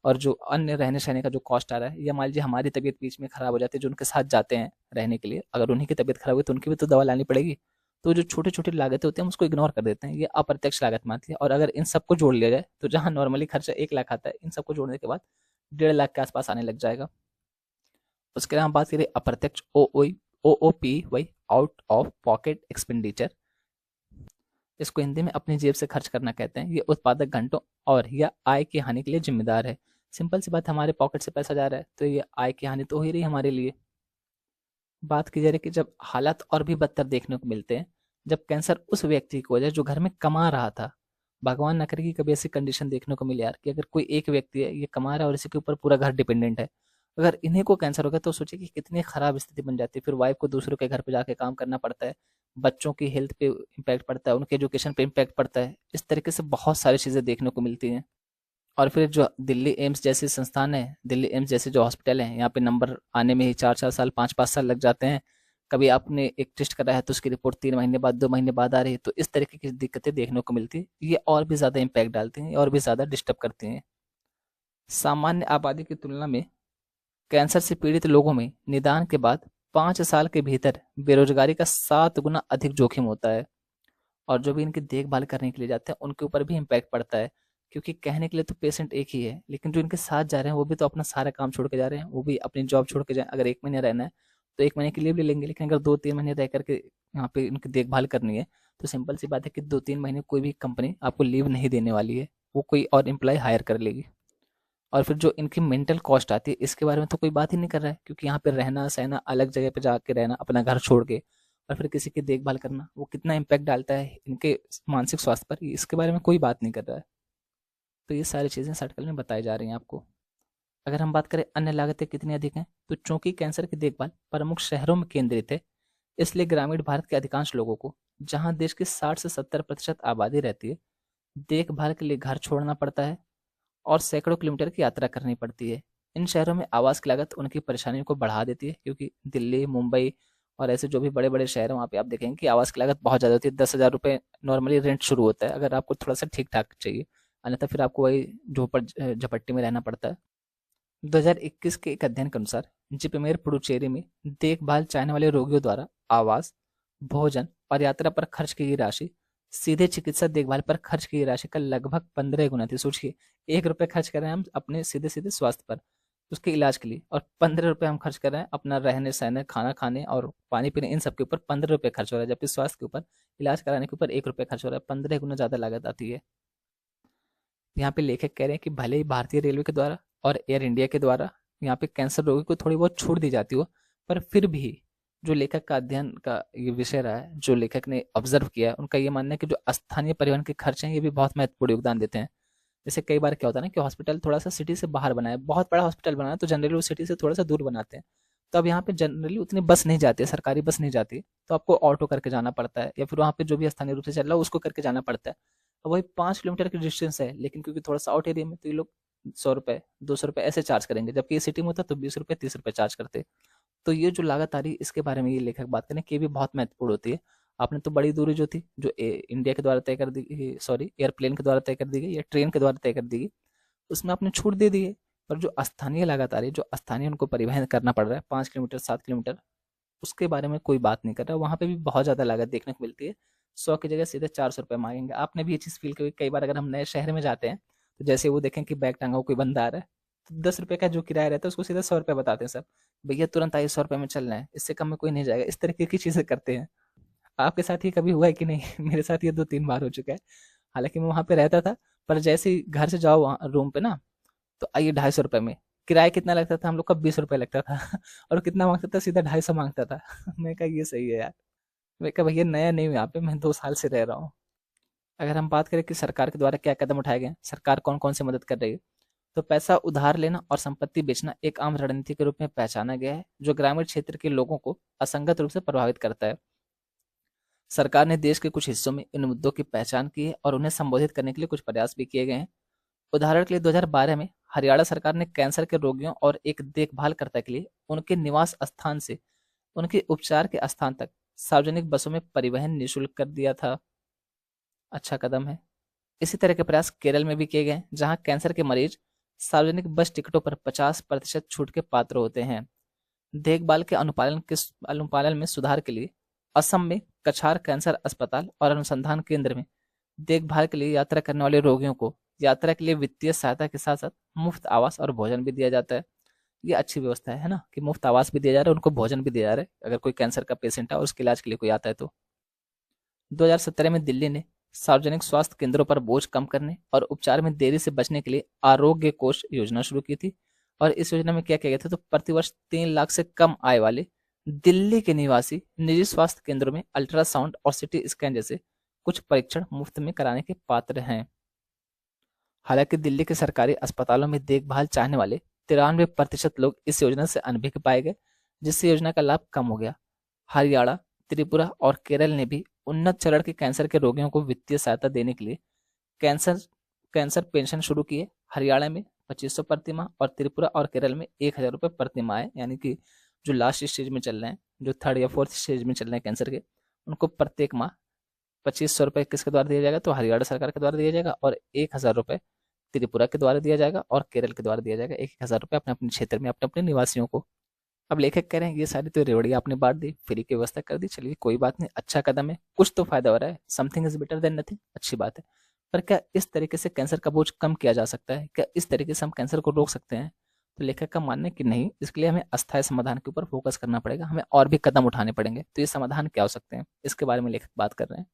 और जो अन्य रहने सहने का जो कॉस्ट आ रहा है, या मान लीजिए हमारी तबीयत बीच में खराब हो जाती है, जो उनके साथ जाते हैं रहने के लिए, अगर उन्हीं की तबीयत खराब हुई तो उनकी भी तो दवा लानी पड़ेगी। तो जो छोटी छोटी लागतें होती हैं हम उसको इग्नोर कर देते हैं, ये अप्रत्यक्ष लागत मानती है। और अगर इन सबको जोड़ लिया जाए तो जहां नॉर्मली खर्चा 1 लाख आता है, इन सबको जोड़ने के बाद 1.5 लाख के आसपास आने लग जाएगा। उसके अलावा हम बात करें अप्रत्यक्ष OOP, out of pocket expenditure, इसको हिंदी में अपनी जेब से खर्च करना कहते हैं। ये उत्पादक घंटों और या आय की हानि के लिए जिम्मेदार है। सिंपल सी बात, हमारे पॉकेट से पैसा जा रहा है तो ये आय की हानि तो हो ही रही है हमारे लिए। बात की जा रही है कि जब हालात और भी बदतर देखने को मिलते हैं, जब कैंसर उस व्यक्ति को हो जाए जो घर में कमा रहा था। भगवान न करे कि कभी ऐसी कंडीशन देखने को मिले यार, कि अगर कोई एक व्यक्ति है, ये कमा रहा है और इसी के ऊपर पूरा घर डिपेंडेंट है, अगर इन्हीं को कैंसर हो गया तो सोचिए कि कितनी खराब स्थिति बन जाती है। फिर वाइफ को दूसरों के घर पे जाके काम करना पड़ता है, बच्चों की हेल्थ पे इम्पैक्ट पड़ता है, उनके एजुकेशन पे इम्पैक्ट पड़ता है। इस तरीके से बहुत सारी चीजें देखने को मिलती हैं। और फिर जो दिल्ली एम्स जैसे संस्थान है, दिल्ली एम्स जैसे जो हॉस्पिटल हैं, यहाँ पे नंबर आने में ही 4-4 साल, 5-5 साल लग जाते हैं। कभी आपने एक टेस्ट करा है तो उसकी रिपोर्ट 3 महीने बाद, 2 महीने बाद आ रही है। तो इस तरीके की दिक्कतें देखने को मिलती है। ये और भी ज्यादा इम्पैक्ट डालती हैं और भी ज्यादा डिस्टर्ब करती हैं। सामान्य आबादी की तुलना में कैंसर से पीड़ित लोगों में निदान के बाद 5 साल के भीतर बेरोजगारी का 7 गुना अधिक जोखिम होता है। और जो भी इनकी देखभाल करने के लिए जाते हैं उनके ऊपर भी इम्पैक्ट पड़ता है, क्योंकि कहने के लिए तो पेशेंट एक ही है, लेकिन जो इनके साथ जा रहे हैं वो भी तो अपना सारा काम छोड़ के जा रहे हैं, वो भी अपनी जॉब छोड़ के जाए। अगर 1 महीने रहना है तो 1 महीने की लीव ले लेंगे, लेकिन अगर 2-3 महीने रह करके यहाँ पे इनकी देखभाल करनी है तो सिंपल सी बात है कि 2-3 महीने कोई भी कंपनी आपको लीव नहीं देने वाली है, वो कोई और एम्प्लॉय हायर कर लेगी। और फिर जो इनकी मेंटल कॉस्ट आती है इसके बारे में तो कोई बात ही नहीं कर रहा है, क्योंकि यहाँ पे रहना सहना, अलग जगह पे जाके रहना, अपना घर छोड़ के, और फिर किसी की देखभाल करना, वो कितना इम्पैक्ट डालता है इनके मानसिक स्वास्थ्य पर, इसके बारे में कोई बात नहीं कर रहा है। तो ये सारी चीज़ें इस आर्टिकल में बताई जा रही हैं आपको। अगर हम बात करें अन्य लागतें कितनी अधिक हैं, तो चूंकि कैंसर की देखभाल प्रमुख शहरों में केंद्रित है, इसलिए ग्रामीण भारत के अधिकांश लोगों को, जहां देश की 60 से 70% आबादी रहती है, देखभाल के लिए घर छोड़ना पड़ता है और सैकड़ों किलोमीटर की यात्रा करनी पड़ती है। इन शहरों में आवास की लागत उनकी परेशानियों को बढ़ा देती है, क्योंकि दिल्ली, मुंबई और ऐसे जो भी बड़े बड़े शहर हैं वहाँ पे आप देखेंगे कि आवास की लागत बहुत ज़्यादा होती है। 10,000 रुपये नॉर्मली रेंट शुरू होता है, अगर आपको थोड़ा सा ठीक ठाक चाहिए, अन्यथा फिर आपको वही झोपड़ झपट्टी में रहना पड़ता है। 2021 के एक अध्ययन के अनुसार जिपमेर पुडुचेरी में देखभाल चाहने वाले रोगियों द्वारा आवास, भोजन और यात्रा पर खर्च की गई राशि सीधे चिकित्सा देखभाल पर खर्च की गई राशि का लगभग 15 गुना थी। सोचिए, 1 रुपये खर्च कर रहे हैं हम अपने सीधे सीधे स्वास्थ्य पर, उसके इलाज के लिए, और 15 रुपये हम खर्च कर रहे हैं अपना रहने सहने, खाना खाने और पानी पीने, इन सब के ऊपर 15 रुपये खर्च हो रहा है। जबकि स्वास्थ्य के ऊपर, इलाज कराने के ऊपर 1 रुपये खर्च हो रहा है। 15 गुना ज्यादा लागत आती है। यहाँ पे लेखक कह रहे हैं कि भले ही भारतीय रेलवे के द्वारा और एयर इंडिया के द्वारा यहाँ पे कैंसर रोगी को थोड़ी बहुत छूट दी जाती हो, पर फिर भी जो लेखक का अध्ययन का ये विषय रहा है, जो लेखक ने ऑब्जर्व किया है, उनका ये मानना है कि जो स्थानीय परिवहन के खर्च हैं ये भी बहुत महत्वपूर्ण योगदान देते हैं। जैसे कई बार क्या होता है ना कि हॉस्पिटल थोड़ा सा सिटी से बाहर बना है, बहुत बड़ा हॉस्पिटल बना है, तो जनरली वो सिटी से थोड़ा सा दूर बनाते हैं। तो अब यहाँ पे जनरली उतनी बस नहीं जाती है, सरकारी बस नहीं जाती, तो आपको ऑटो करके जाना पड़ता है, या फिर वहाँ पे जो भी स्थानीय रूप से चल रहा है उसको करके जाना पड़ता है। अब वही 5 किलोमीटर की डिस्टेंस है, लेकिन क्योंकि थोड़ा सा आउट एरिया में, तो ये लोग 100 रुपये, 200 रुपये ऐसे चार्ज करेंगे, जबकि ये सिटी में होता तो 20 रुपये, 30 रुपये चार्ज करते। तो ये जो लागत आ रही है इसके बारे में ये लेखक बात करें कि ये भी बहुत महत्वपूर्ण होती है। आपने तो बड़ी दूरी जो थी, जो इंडिया के द्वारा तय कर दी, सॉरी एयरप्लेन के द्वारा तय कर दी गई या ट्रेन के द्वारा तय कर दी गई, उसमें आपने छूट दे दी है। पर जो स्थानीय लागत आ रही है, जो स्थानीय उनको परिवहन करना पड़ रहा है 5 किलोमीटर, 7 किलोमीटर, उसके बारे में कोई बात नहीं कर रहा। वहां पे भी बहुत ज्यादा लागत देखने को मिलती है। 100 की जगह सीधे 400 रुपये मांगेंगे। आपने भी ये चीज फील की, कई बार अगर हम नए शहर में जाते हैं तो जैसे वो देखें कि बैग टांगा हुआ कोई बंदा आ रहा है, तो 10 रुपये का जो किराया रहता है उसको सीधा 100 रुपये बताते हैं सब, भैया तुरंत आइए, 100 रुपये में चलना है, इससे कम में कोई नहीं जाएगा। इस तरीके की चीजें करते हैं। आपके साथ ये कभी हुआ है कि नहीं? मेरे साथ ये 2-3 बार हो चुका है। हालांकि मैं वहां पे रहता था, पर जैसे ही घर से जाओ वहाँ रूम पे ना, तो आइए 250 रुपये में। किराया कितना लगता था हम लोग का? 20 रुपये लगता था। और कितना मांगता था? सीधा 250 मांगता था। मैं कहा ये सही है यार। मैं कहा भैया नया नहीं हूँ यहाँ पे, मैं 2 साल से रह रहा हूँ। अगर हम बात करें कि सरकार के द्वारा क्या कदम उठाए गए हैं, सरकार कौन कौन से मदद कर रही है, तो पैसा उधार लेना और संपत्ति बेचना एक आम रणनीति के रूप में पहचाना गया है, जो ग्रामीण क्षेत्र के लोगों को असंगत रूप से प्रभावित करता है। सरकार ने देश के कुछ हिस्सों में इन मुद्दों की पहचान की है और उन्हें संबोधित करने के लिए कुछ प्रयास भी किए गए हैं। उदाहरण के लिए 2012 में हरियाणा सरकार ने कैंसर के रोगियों और एक देखभालकर्ता के लिए उनके निवास स्थान से उनके उपचार के स्थान तक सार्वजनिक बसों में परिवहन निःशुल्क कर दिया था। अच्छा कदम है। इसी तरह के प्रयास केरल में भी किए गए, जहां कैंसर के मरीज सार्वजनिक बस टिकटों पर 50% छूट के पात्र होते हैं। देखभाल के अनुपालन में सुधार के लिए असम में कछार कैंसर अस्पताल और अनुसंधान केंद्र में देखभाल के लिए यात्रा करने वाले रोगियों को यात्रा के लिए वित्तीय सहायता के साथ साथ मुफ्त आवास और भोजन भी दिया जाता है। ये अच्छी व्यवस्था है ना, कि मुफ्त आवास भी दिया जा रहा है, उनको भोजन भी दिया जा रहा है अगर कोई कैंसर का पेशेंट है और उसके इलाज के लिए कोई आता है तो। 2017 में दिल्ली ने सार्वजनिक स्वास्थ्य केंद्रों पर बोझ कम करने और उपचार में देरी से बचने के लिए आरोग्य कोष योजना शुरू की थी। और इस योजना में क्या किया गया था, तो प्रतिवर्ष 3 लाख से कम आय वाले दिल्ली के निवासी निजी स्वास्थ्य केंद्रों में अल्ट्रासाउंड और सिटी स्कैन जैसे कुछ परीक्षण मुफ्त में कराने के पात्र हैं। हालांकि दिल्ली के सरकारी अस्पतालों में देखभाल चाहने वाले 93% लोग इस योजना से अनभिज्ञ पाए गए, जिससे योजना का लाभ कम हो गया। हरियाणा, त्रिपुरा और केरल ने भी उन्नत चरण के कैंसर के रोगियों को वित्तीय सहायता देने के लिए कैंसर कैंसर पेंशन शुरू की है। हरियाणा में 2500 प्रति माह और त्रिपुरा और केरल में 1000 रुपये प्रति माह है। यानी कि जो लास्ट स्टेज में चल रहे हैं, जो थर्ड या फोर्थ स्टेज में चल रहे हैं कैंसर के, उनको प्रत्येक माह 2500 रुपये किसके द्वारा दिया जाएगा, तो हरियाणा सरकार के द्वारा दिया जाएगा। और 1000 रुपये त्रिपुरा के द्वारा दिया जाएगा और केरल के द्वारा दिया जाएगा। 1000 रुपये अपने अपने क्षेत्र में अपने अपने निवासियों को। अब लेखक कह रहे हैं ये सारी तो रेवड़ियाँ आपने बांट दी, फ्री की व्यवस्था कर दी, चलिए कोई बात नहीं, अच्छा कदम है, कुछ तो फायदा हो रहा है। Something is better than nothing, अच्छी बात है। पर क्या इस तरीके से कैंसर का बोझ कम किया जा सकता है? क्या इस तरीके से हम कैंसर को रोक सकते हैं? तो लेखक का मानना है कि नहीं, इसके लिए हमें अस्थायी समाधान के ऊपर फोकस करना पड़ेगा, हमें और भी कदम उठाने पड़ेंगे। तो ये समाधान क्या हो सकते हैं, इसके बारे में लेखक बात कर रहे हैं।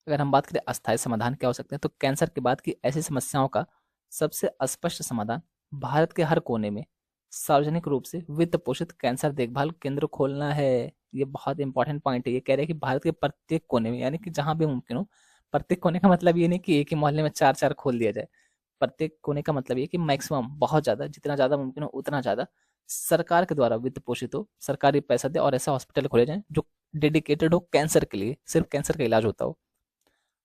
अगर हम बात करें अस्थायी समाधान क्या हो सकते हैं, तो कैंसर के बाद की ऐसी समस्याओं का सबसे स्पष्ट समाधान भारत के हर कोने में सार्वजनिक रूप से वित्त पोषित कैंसर देखभाल केंद्र खोलना है। ये बहुत इंपॉर्टेंट पॉइंट है। ये कह रहे हैं कि भारत के प्रत्येक कोने में, यानी कि जहां भी मुमकिन हो, प्रत्येक कोने का मतलब ये नहीं कि एक ही मोहल्ले में चार चार खोल दिया जाए। प्रत्येक कोने का मतलब ये कि मैक्सिमम, बहुत ज्यादा, जितना ज्यादा मुमकिन हो उतना ज्यादा सरकार के द्वारा वित्त पोषित हो, सरकारी पैसा दे और ऐसा हॉस्पिटल खोले जाए जो डेडिकेटेड हो कैंसर के लिए, सिर्फ कैंसर का इलाज होता हो।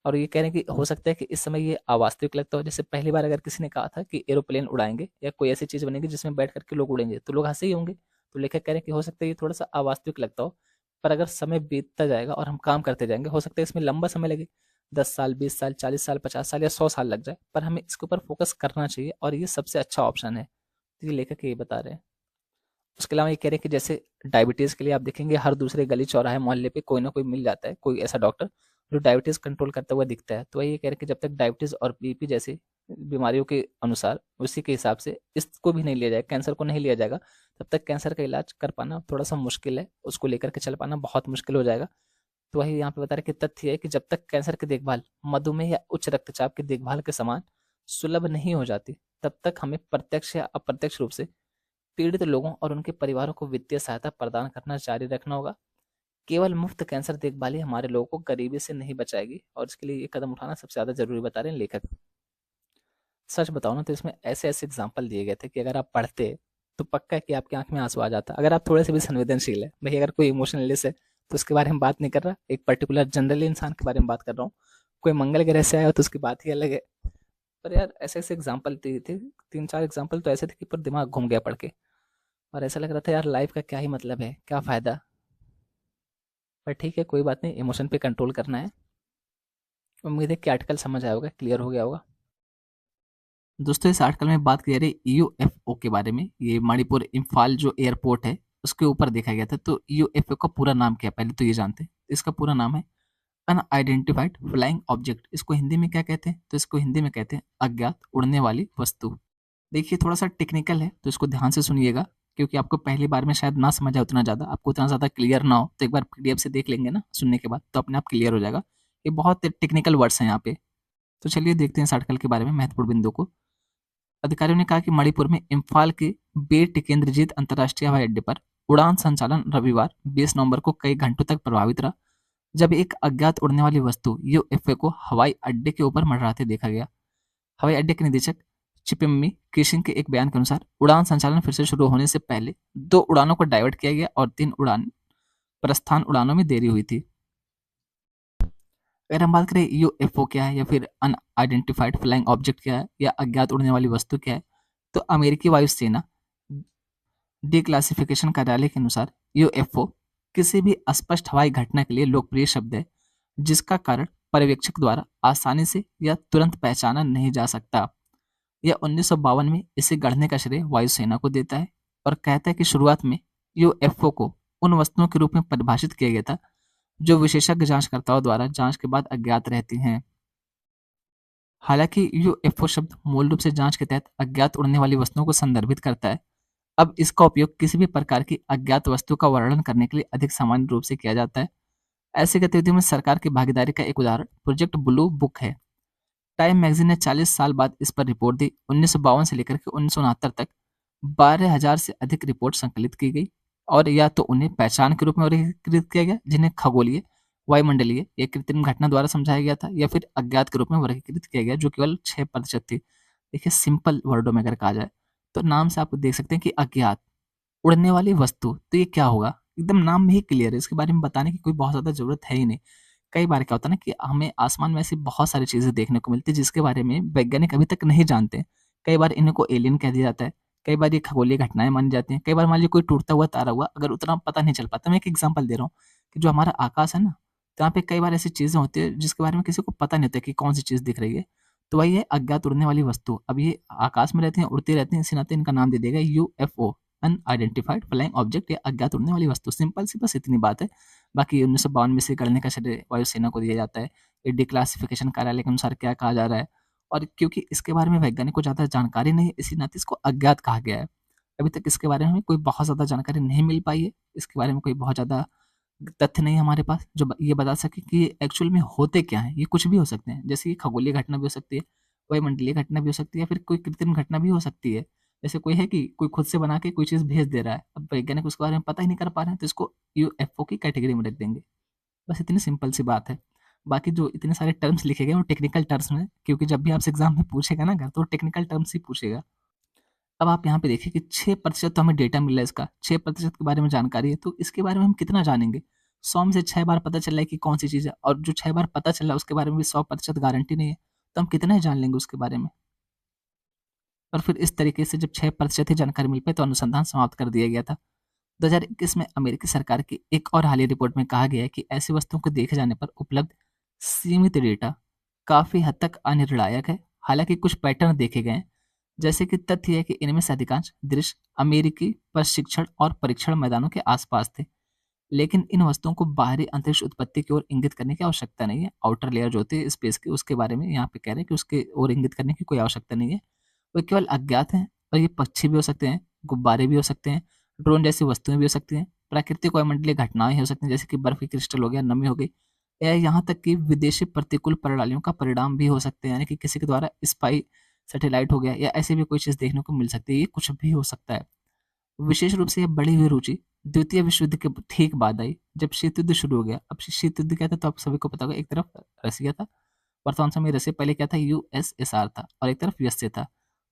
और ये कह रहे हैं कि हो सकता है कि इस समय ये अवास्तविक लगता हो। जैसे पहली बार अगर किसी ने कहा था कि एरोप्लेन उड़ाएंगे या कोई ऐसी चीज बनेगी जिसमें बैठ करके लोग उड़ेंगे, तो लोग हंसे ही होंगे। तो लेखक कह रहे हैं कि हो सकता है ये थोड़ा सा अवास्तविक लगता हो, पर अगर समय बीतता जाएगा और हम काम करते जाएंगे, हो सकता है इसमें लंबा समय लगे, 10 साल, 20 साल, 40 साल, 50 साल या 100 साल लग जाए, पर हमें इसके ऊपर फोकस करना चाहिए और ये सबसे अच्छा ऑप्शन है। तो ये लेखक ये बता रहे हैं। उसके अलावा ये कह रहे हैं कि जैसे डायबिटीज के लिए आप देखेंगे हर दूसरे गली चौराहे मोहल्ले पे कोई ना कोई मिल जाता है, कोई ऐसा डॉक्टर जो डायबिटीज कंट्रोल करता हुआ दिखता है। तो वही ये कह रहे हैं कि जब तक डायबिटीज और बीपी जैसी बीमारियों के अनुसार, उसी के हिसाब से इसको भी नहीं लिया जाए, कैंसर को नहीं लिया जाएगा, तब तक कैंसर का इलाज कर पाना थोड़ा सा मुश्किल है, उसको लेकर के चल पाना बहुत मुश्किल हो जाएगा। तो वही यहाँ पे बता रहे कि तथ्य है कि जब तक कैंसर की देखभाल मधुमेह या उच्च रक्तचाप की देखभाल के समान सुलभ नहीं हो जाती, तब तक हमें प्रत्यक्ष या अप्रत्यक्ष रूप से पीड़ित लोगों और उनके परिवारों को वित्तीय सहायता प्रदान करना जारी रखना होगा। केवल मुफ्त कैंसर देखभाल ही हमारे लोगों को गरीबी से नहीं बचाएगी, और इसके लिए ये कदम उठाना सबसे ज्यादा जरूरी बता रहे हैं लेखक। सच बताओ ना, तो इसमें ऐसे ऐसे एग्जाम्पल दिए गए थे कि अगर आप पढ़ते तो पक्का है कि आपकी आंख में आंसू आ जाता। अगर आप थोड़े से भी संवेदनशील है भाई, अगर कोई इमोशनलिस्ट है तो उसके बारे में बात नहीं कर रहा, एक पर्टिकुलर जनरली इंसान के बारे में बात कर रहा हूँ। कोई मंगल ग्रह से आया हो तो उसकी बात ही अलग है। पर यार ऐसे ऐसे एग्जाम्पल दिए थे, 3-4 एग्जाम्पल तो ऐसे थे कि पूरा दिमाग घूम गया पढ़ के। और ऐसा लग रहा था यार लाइफ का क्या ही मतलब है, क्या फायदा। पर ठीक है, कोई बात नहीं, इमोशन पे कंट्रोल करना है। उम्मीद है कि आर्टिकल समझ आया होगा, क्लियर हो गया होगा। दोस्तों इस आर्टिकल में बात की जा रही है यूएफओ के बारे में। ये मणिपुर इम्फाल जो एयरपोर्ट है उसके ऊपर देखा गया था। तो यूएफओ का पूरा नाम क्या है, पहले तो ये जानते हैं। इसका पूरा नाम है अनआइडेंटिफाइड फ्लाइंग ऑब्जेक्ट। इसको हिंदी में क्या कहते हैं, तो इसको हिंदी में कहते हैं अज्ञात उड़ने वाली वस्तु। देखिए थोड़ा सा टेक्निकल है तो इसको ध्यान से सुनिएगा, क्योंकि आपको पहली बार में शायद ना समझ आए उतना ज़्यादा, आपको उतना ज़्यादा क्लियर ना हो, तो एक बार पीडीएफ से देख लेंगे ना सुनने के बाद, तो अपने आप क्लियर हो जाएगा। ये बहुत टेक्निकल वर्ड्स हैं यहाँ पे। तो चलिए देखते हैं इस आर्टिकल के बारे में महत्वपूर्ण बिंदु को। अधिकारियों ने कहा कि मणिपुर में इम्फाल के बेर टिकेंद्रजीत अंतर्राष्ट्रीय हवाई अड्डे पर उड़ान संचालन रविवार 20 नवंबर को कई घंटों तक प्रभावित रहा, जब एक अज्ञात उड़ने वाली वस्तु यूएफओ को हवाई अड्डे के ऊपर मंडराते देखा गया। हवाई अड्डे के निदेशक चिपिम्मी किशिंग के एक बयान के अनुसार उड़ान संचालन फिर से शुरू होने से पहले 2 उड़ानों को डाइवर्ट किया गया और 3 उड़ान प्रस्थान उड़ानों में देरी हुई थी। अगर हम बात करें यूएफओ क्या है या फिर अनआइडेंटिफाइड फ्लाइंग ऑब्जेक्ट क्या है या अज्ञात उड़ने वाली वस्तु क्या है, तो अमेरिकी वायुसेना डिक्लासिफिकेशन कार्यालय के अनुसार यूएफओ किसी भी अस्पष्ट हवाई घटना के लिए लोकप्रिय शब्द है, जिसका कारण पर्यवेक्षक द्वारा आसानी से या तुरंत पहचाना नहीं जा सकता। यह 1952 में इसे गढ़ने का श्रेय वायुसेना को देता है और कहता है कि शुरुआत में यूएफओ को उन वस्तुओं के रूप में परिभाषित किया गया था जो विशेषज्ञ जांचकर्ताओं द्वारा जांच के बाद अज्ञात रहती हैं। हालांकि यूएफओ शब्द मूल रूप से जांच के तहत अज्ञात उड़ने वाली वस्तुओं को संदर्भित करता है, अब इसका उपयोग किसी भी प्रकार की अज्ञात वस्तु का वर्णन करने के लिए अधिक सामान्य रूप से किया जाता है। ऐसी गतिविधियों में सरकार की भागीदारी का एक उदाहरण प्रोजेक्ट ब्लू बुक है। टाइम मैगजीन ने 40 साल बाद इस पर रिपोर्ट दी। 1952 से लेकर के 1969 तक 12,000 से अधिक रिपोर्ट संकलित की गई और या तो उन्हें पहचान के रूप में वर्गीकृत किया गया, जिन्हें खगोलीय, वायुमंडलीय या कृत्रिम घटना द्वारा समझाया गया था, या फिर अज्ञात के रूप में वर्गीकृत किया गया, जो केवल 6% थी। देखिए, सिंपल वर्डों में अगर कहा जाए तो नाम से आप देख सकते हैं कि अज्ञात उड़ने वाली वस्तु, तो ये क्या होगा? एकदम नाम में ही क्लियर है, इसके बारे में बताने की कोई बहुत ज़्यादा ज़रूरत है ही नहीं। कई बार क्या होता है ना कि हमें आसमान में ऐसी बहुत सारी चीज़ें देखने को मिलती है जिसके बारे में वैज्ञानिक अभी तक नहीं जानते। कई बार इनको एलियन कह दिया जाता है, कई बार ये खगोलीय घटनाएँ मानी जाती हैं, कई बार मान लीजिए कोई टूटता हुआ तारा हुआ, अगर उतना पता नहीं चल पाता। मैं एक एग्ज़ाम्पल दे रहा हूँ कि जो हमारा आकाश है ना, तो यहाँ पे कई बार ऐसी चीज़ें होती हैं जिसके बारे में किसी को पता नहीं होता कि कौन-सी चीज़ दिख रही है। तो वही है अज्ञात उड़ने वाली वस्तु। अब ये आकाश में रहती हैं, उड़ती रहती हैं, इसी नाते इनका नाम दे दिया गया यूएफओ, अनआइडेंटिफाइड फ्लाइंग ऑब्जेक्ट या अज्ञात उड़ने वाली वस्तु। सिंपल सी बस इतनी बात है। बाकी 1952 में इसे गढ़ने का श्रेय वायुसेना को दिया जाता है। ये डिक्लासिफिकेशन कार्यालय के अनुसार क्या कहा जा रहा है, और क्योंकि इसके बारे में वैज्ञानिक को ज़्यादा जानकारी नहीं है, इसी नाते इसको अज्ञात कहा गया है। अभी तक इसके बारे में हमें कोई बहुत ज़्यादा जानकारी नहीं मिल पाई है। इसके बारे में कोई बहुत ज़्यादा तथ्य नहीं है हमारे पास जो ये बता सके कि ये एक्चुअल में होते क्या हैं। ये कुछ भी हो सकते हैं, जैसे ये खगोलीय घटना भी हो सकती है, वायुमंडलीय घटना भी हो सकती है, या फिर कोई कृत्रिम घटना भी हो सकती है। जैसे कोई है कि कोई खुद से बना के कोई चीज़ भेज दे रहा है, अब वैज्ञानिक उसके बारे में पता ही नहीं कर पा रहे हैं, तो इसको यूएफओ की कैटेगरी में रख देंगे। बस इतनी सिंपल सी बात है। बाकी जो इतने सारे टर्म्स लिखे गए हैं वो टेक्निकल टर्म्स में, क्योंकि जब भी आपसे एग्ज़ाम में पूछेगा ना अगर, तो टेक्निकल टर्म्स ही पूछेगा। अब आप यहाँ पे देखिए कि 6% तो हमें डेटा मिला है इसका, 6% के बारे में जानकारी है, तो इसके बारे में हम कितना जानेंगे? 100 में से 6 बार पता चल रहा है कि कौन-सी चीज़ है, और जो 6 बार पता चल रहा है उसके बारे में भी 100% गारंटी नहीं है, तो हम कितना ही जान लेंगे उसके बारे में? और फिर इस तरीके से जब 6% ही जानकारी मिल पाई तो अनुसंधान समाप्त कर दिया गया था। 2021 में अमेरिकी सरकार की एक और हालिया रिपोर्ट में कहा गया है कि ऐसी वस्तुओं को देखे जाने पर उपलब्ध सीमित डेटा काफ़ी हद तक अनिर्णायक है। हालाँकि कुछ पैटर्न देखे गए हैं, जैसे कि तथ्य है कि इनमें से अधिकांश दृश्य अमेरिकी प्रशिक्षण और परीक्षण मैदानों के आसपास थे। लेकिन इन वस्तुओं को बाहरी अंतरिक्ष उत्पत्ति की ओर इंगित करने की आवश्यकता नहीं है। आउटर लेयर जो होती है स्पेस की, उसके बारे में यहाँ पे कह रहे हैं कि उसके ओर इंगित करने की कोई आवश्यकता नहीं है। वो केवल अज्ञात हैं, और ये पक्षी भी हो सकते हैं, गुब्बारे भी हो सकते हैं, ड्रोन जैसी वस्तुएं भी हो सकती हैं, प्राकृतिक वायुमंडलीय घटनाएं हो सकती हैं जैसे कि बर्फ की क्रिस्टल हो गया, नमी हो गई, या यहाँ तक कि विदेशी प्रतिकूल प्रणालियों का परिणाम भी हो सकते हैं, यानी कि किसी के द्वारा स्पाई सैटेलाइट हो गया, या ऐसी भी कोई चीज़ देखने को मिल सकती है। ये कुछ भी हो सकता है। विशेष रूप से ये बढ़ी हुई रुचि द्वितीय विश्व युद्ध के ठीक बाद आई, जब शीत युद्ध शुरू हो गया। अब शीत युद्ध क्या था तो आप सभी को पता होगा, एक तरफ रसिया था, वर्तमान समय रसिया, पहले क्या था यूएसएसआर था, और एक तरफ यूएसए था।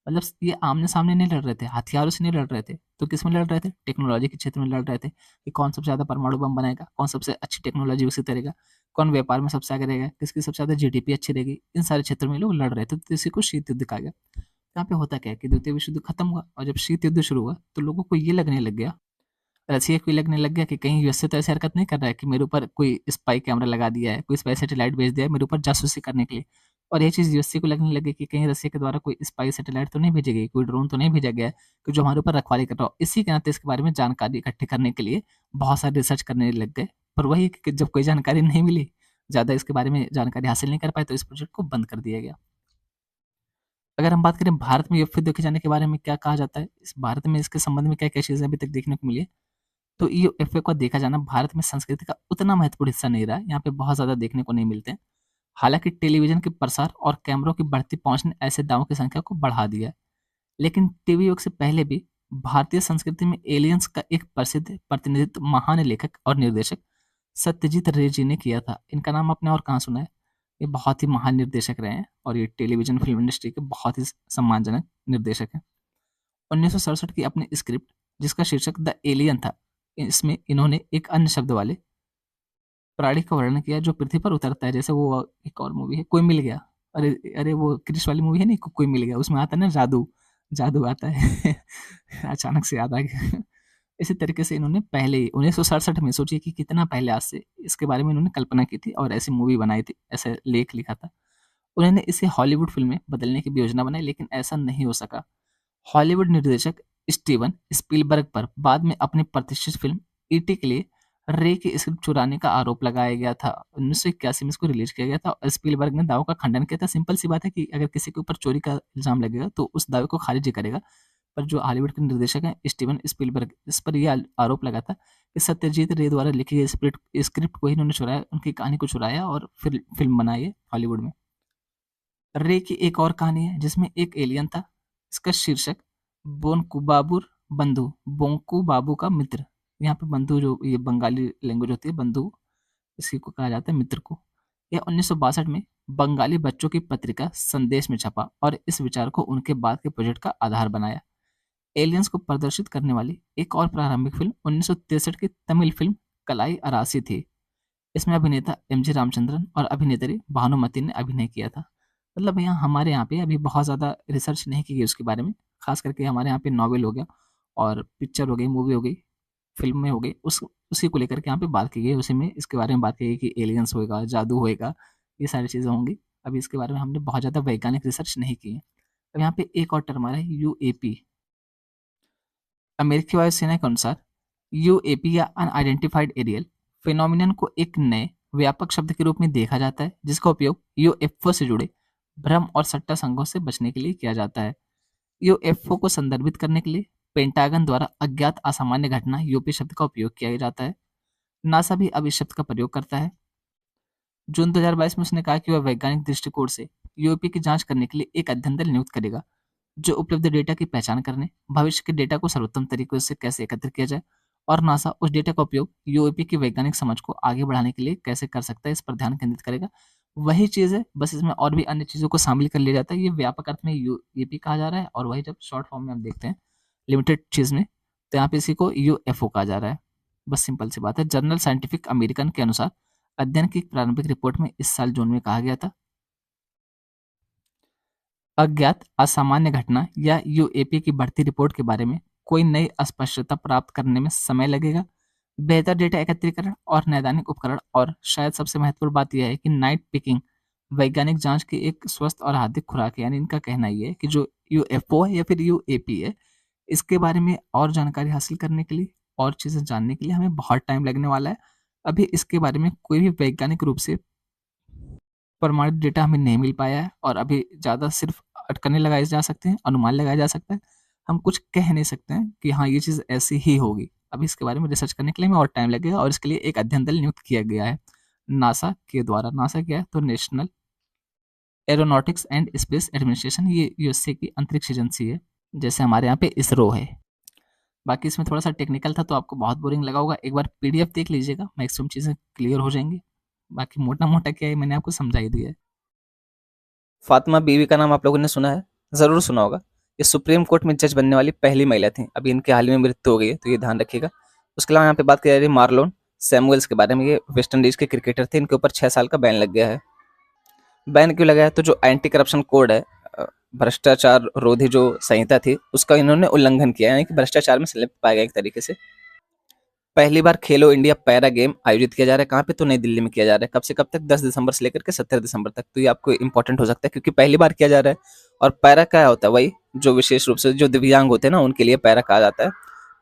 मतलब ये आमने सामने नहीं लड़ रहे थे, हथियारों से नहीं लड़ रहे थे, तो किस में लड़ रहे थे? टेक्नोलॉजी के क्षेत्र में लड़ रहे थे कि कौन सबसे ज़्यादा परमाणु बम बनाएगा, कौन सबसे अच्छी टेक्नोलॉजी विकसित करेगा, कौन व्यापार में सबसे आगे रहेगा, किसकी सबसे ज़्यादा जीडीपी अच्छी रहेगी। इन सारे क्षेत्रों में लोग लड़ रहे थे, तो इसी को शीत युद्ध कहा गया। यहाँ पे होता क्या है कि द्वितीय विश्व युद्ध खत्म हुआ और जब शीत युद्ध शुरू हुआ तो लोगों को ये लगने लग गया, रसिया को ये लगने लग गया कि कहीं यूएसए तो ऐसी हरकत नहीं कर रहा है कि मेरे ऊपर कोई स्पाई कैमरा लगा दिया है, कोई स्पाई सैटेलाइट भेज दिया है मेरे ऊपर जासूसी करने के लिए। और ये चीज़ यूएसए को लगने लगी कि कहीं रसिया के द्वारा कोई स्पाई सैटेलाइट तो नहीं भेजी गई, कोई ड्रोन तो नहीं भेजा गया है कि जो हमारे ऊपर रखवाली कर रहा हो। इसी के नाते इसके बारे में जानकारी इकट्ठी करने के लिए बहुत सारे रिसर्च करने लग गए। पर वही कि जब कोई जानकारी नहीं मिली, ज़्यादा इसके बारे में जानकारी हासिल नहीं कर पाए, तो इस प्रोजेक्ट को बंद कर दिया गया। अगर हम बात करें भारत में यूएफओ देखे जाने के बारे में क्या कहा जाता है, इस भारत में इसके संबंध में क्या-क्या चीज़ें अभी तक देखने को मिली है, तो यूएफओ का देखा जाना भारत में संस्कृति का उतना महत्वपूर्ण हिस्सा नहीं रहा है, यहाँ पे बहुत ज़्यादा देखने को नहीं मिलते हैं। हालाँकि टेलीविज़न के प्रसार और कैमरों की बढ़ती पहुँच ने ऐसे दावों की संख्या को बढ़ा दिया है। लेकिन टीवी युग से पहले भी भारतीय संस्कृति में एलियंस का एक प्रसिद्ध प्रतिनिधित्व महान लेखक और निर्देशक सत्यजीत रे जी ने किया था। इनका नाम आपने और कहाँ सुना है? ये बहुत ही महान निर्देशक रहे हैं और ये टेलीविज़न फ़िल्म इंडस्ट्री के बहुत ही सम्मानजनक निर्देशक हैं। 1967 की अपनी स्क्रिप्ट जिसका शीर्षक द एलियन था, इसमें इन्होंने एक अन्य शब्द वाले प्राणी का वर्णन किया जो पृथ्वी पर उतरता है। जैसे वो एक और मूवी है कोई मिल गया, अरे अरे वो क्रिश वाली मूवी है नहीं कोई मिल गया, उसमें आता है ना जादू, जादू आता है अचानक से याद आ गया। इसी तरीके से इन्होंने पहले ही 1967 में, सोचिए कि कितना पहले आज से इसके बारे में इन्होंने कल्पना की थी और ऐसी मूवी बनाई थी, ऐसा लेख लिखा था। उन्होंने इसे हॉलीवुड फ़िल्म में बदलने की भी योजना बनाई, लेकिन ऐसा नहीं हो सका। हॉलीवुड निर्देशक स्टीवन स्पीलबर्ग पर बाद में अपनी प्रतिष्ठित फ़िल्म ईटी के लिए रे की स्क्रिप्ट चुराने का आरोप लगाया गया था। 1981 में इसको रिलीज़ किया गया था और स्पीलबर्ग ने दावों का खंडन किया था। सिंपल सी बात है कि अगर किसी के ऊपर चोरी का इल्ज़ाम लगेगा, तो उस दावे को खारिज ही करेगा। पर जो हॉलीवुड के निर्देशक हैं स्टीवन स्पीलबर्ग, इस पर ये आरोप लगा था कि सत्यजीत रे द्वारा लिखी गई स्क्रिप्ट को ही इन्होंने चुराया, उनकी कहानी को चुराया और फिर फ़िल्म बनाई है हॉलीवुड में। रे की एक और कहानी है जिसमें एक एलियन था। इसका शीर्षक बोनकुबाबुर बंधु, बोंकू बाबू का मित्र। यहाँ पे बंधु जो ये बंगाली लैंग्वेज होती है, बंधु इसी को कहा जाता है, मित्र को। यह 1962 में बंगाली बच्चों की पत्रिका संदेश में छपा और इस विचार को उनके बाद के प्रोजेक्ट का आधार बनाया। एलियंस को प्रदर्शित करने वाली एक और प्रारंभिक फिल्म 1963 की तमिल फिल्म कलाई अरासी थी। इसमें अभिनेता एमजी रामचंद्रन और अभिनेत्री भानुमति ने अभिनय किया था। मतलब यहाँ हमारे यहाँ पे अभी बहुत ज़्यादा रिसर्च नहीं की गई उसके बारे में, खास करके हमारे यहाँ पे नॉवेल हो गया और पिक्चर हो गई, मूवी हो गई, फिल्में हो गई, उसी को लेकर के यहाँ पे बात की गई। उसी में इसके बारे में बात की गई कि एलियंस होएगा, जादू होएगा, ये सारी चीज़ें होंगी। अभी इसके बारे में हमने बहुत ज़्यादा वैज्ञानिक रिसर्च नहीं की है। अब यहाँ पे एक और टर्म आ रहा है यूएपी। अमेरिकी वायुसेना के अनुसार यूएपी या अनआइडेंटिफाइड एरियल फिनोमिनन को एक नए व्यापक शब्द के रूप में देखा जाता है, जिसका उपयोग यूएफओ से जुड़े भ्रम और सट्टा संघों से बचने के लिए किया जाता है। यूएफओ को संदर्भित करने के लिए पेंटागन द्वारा अज्ञात असामान्य घटना यूपी शब्द का उपयोग किया जाता है। नासा भी अब इस शब्द का प्रयोग करता है। जून 2022 में उसने कहा कि वह वैज्ञानिक दृष्टिकोण से यूएपी की जांच करने के लिए एक अध्ययन दल नियुक्त करेगा, जो उपलब्ध डेटा की पहचान करने, भविष्य के डेटा को सर्वोत्तम तरीके से कैसे एकत्र किया जाए और नासा उस डेटा का उपयोग यूएपी की वैज्ञानिक समझ को आगे बढ़ाने के लिए कैसे कर सकता है, इस पर ध्यान केंद्रित करेगा। वही चीज़ है, बस इसमें और भी अन्य चीज़ों को शामिल कर लिया जाता है। ये व्यापक अर्थ में यूएपी कहा जा रहा है और वही जब शॉर्ट फॉर्म में हम देखते हैं लिमिटेड चीज़ में, तो यहाँ पे इसी को यूएफओ कहा जा रहा है। बस सिंपल सी बात है। जर्नल साइंटिफिक अमेरिकन के अनुसार अध्ययन की प्रारंभिक रिपोर्ट में इस साल जून में कहा गया था, अज्ञात असामान्य घटना या यूएपी की बढ़ती रिपोर्ट के बारे में कोई नई स्पष्टता प्राप्त करने में समय लगेगा। बेहतर डेटा एकत्रीकरण और नैदानिक उपकरण, और शायद सबसे महत्वपूर्ण बात यह है कि नाइट पिकिंग वैज्ञानिक जांच की एक स्वस्थ और हार्दिक खुराक है। यानी इनका कहना ये है कि जो यूएफओ है या फिर यूएपी है, इसके बारे में और जानकारी हासिल करने के लिए और चीज़ें जानने के लिए हमें बहुत टाइम लगने वाला है। अभी इसके बारे में कोई भी वैज्ञानिक रूप से प्रमाणित डेटा हमें नहीं मिल पाया है और अभी ज़्यादा सिर्फ अटकलें लगाए जा सकते हैं, अनुमान लगाया जा सकता है। हम कुछ कह नहीं सकते हैं कि हाँ, ये चीज़ ऐसी ही होगी। अभी इसके बारे में रिसर्च करने के लिए हमें और टाइम लगेगा और इसके लिए एक अध्ययन दल नियुक्त किया गया है नासा के द्वारा। नासा क्या है? तो national aeronautics and space administration, ये यूएसए की अंतरिक्ष एजेंसी है, जैसे हमारे यहाँ पे इसरो है। बाकी इसमें थोड़ा सा टेक्निकल था तो आपको बहुत बोरिंग लगा होगा। एक बार पीडीएफ देख लीजिएगा, मैक्सिमम चीज़ें क्लियर हो जाएंगी। बाकी मोटा मोटा क्या है, मैंने आपको समझा ही दिया है। फातिमा बीवी का नाम आप लोगों ने सुना है, ज़रूर सुना होगा। ये सुप्रीम कोर्ट में जज बनने वाली पहली महिला थी। अभी इनकी हाल ही में मृत्यु हो गई है, तो ये ध्यान रखिएगा। उसके अलावा यहाँ पे बात की जा रही है मार्लोन सैमुअल्स के बारे में। ये वेस्ट इंडीज़ के क्रिकेटर थे, इनके ऊपर 6 साल का बैन लग गया है। बैन क्यों लगा है? तो जो एंटी करप्शन कोड है, भ्रष्टाचार रोधी जो संहिता थी, उसका इन्होंने उल्लंघन किया है, यानी कि भ्रष्टाचार में संलिप्त पाया गया एक तरीके से। पहली बार खेलो इंडिया पैरा गेम आयोजित किया जा रहा है, कहाँ पे? तो नई दिल्ली में किया जा रहा है। कब से कब तक? 10 दिसंबर से लेकर के 17 दिसंबर तक। तो ये आपको इंपॉर्टेंट हो सकता है क्योंकि पहली बार किया जा रहा है। और पैरा क्या होता है? वही जो विशेष रूप से जो दिव्यांग होते हैं ना, उनके लिए पैरा कहा जाता है।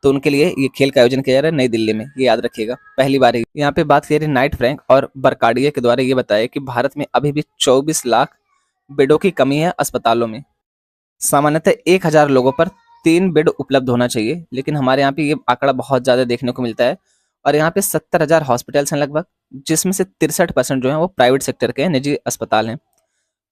तो उनके लिए ये खेल का आयोजन किया जा रहा है नई दिल्ली में, ये याद रखिएगा, पहली बार ही। यहाँ पे बात करिए नाइट फ्रैंक और बरकाडिया के द्वारा ये बताया कि भारत में अभी भी 24 लाख बेडों की कमी है अस्पतालों में। सामान्यतः 1000 लोगों पर 3 बेड उपलब्ध होना चाहिए, लेकिन हमारे यहाँ पे ये आंकड़ा बहुत ज़्यादा देखने को मिलता है। और यहाँ पे 70,000 हॉस्पिटल्स हैं लगभग, जिसमें से 63% जो है वो प्राइवेट सेक्टर के हैं, निजी अस्पताल हैं।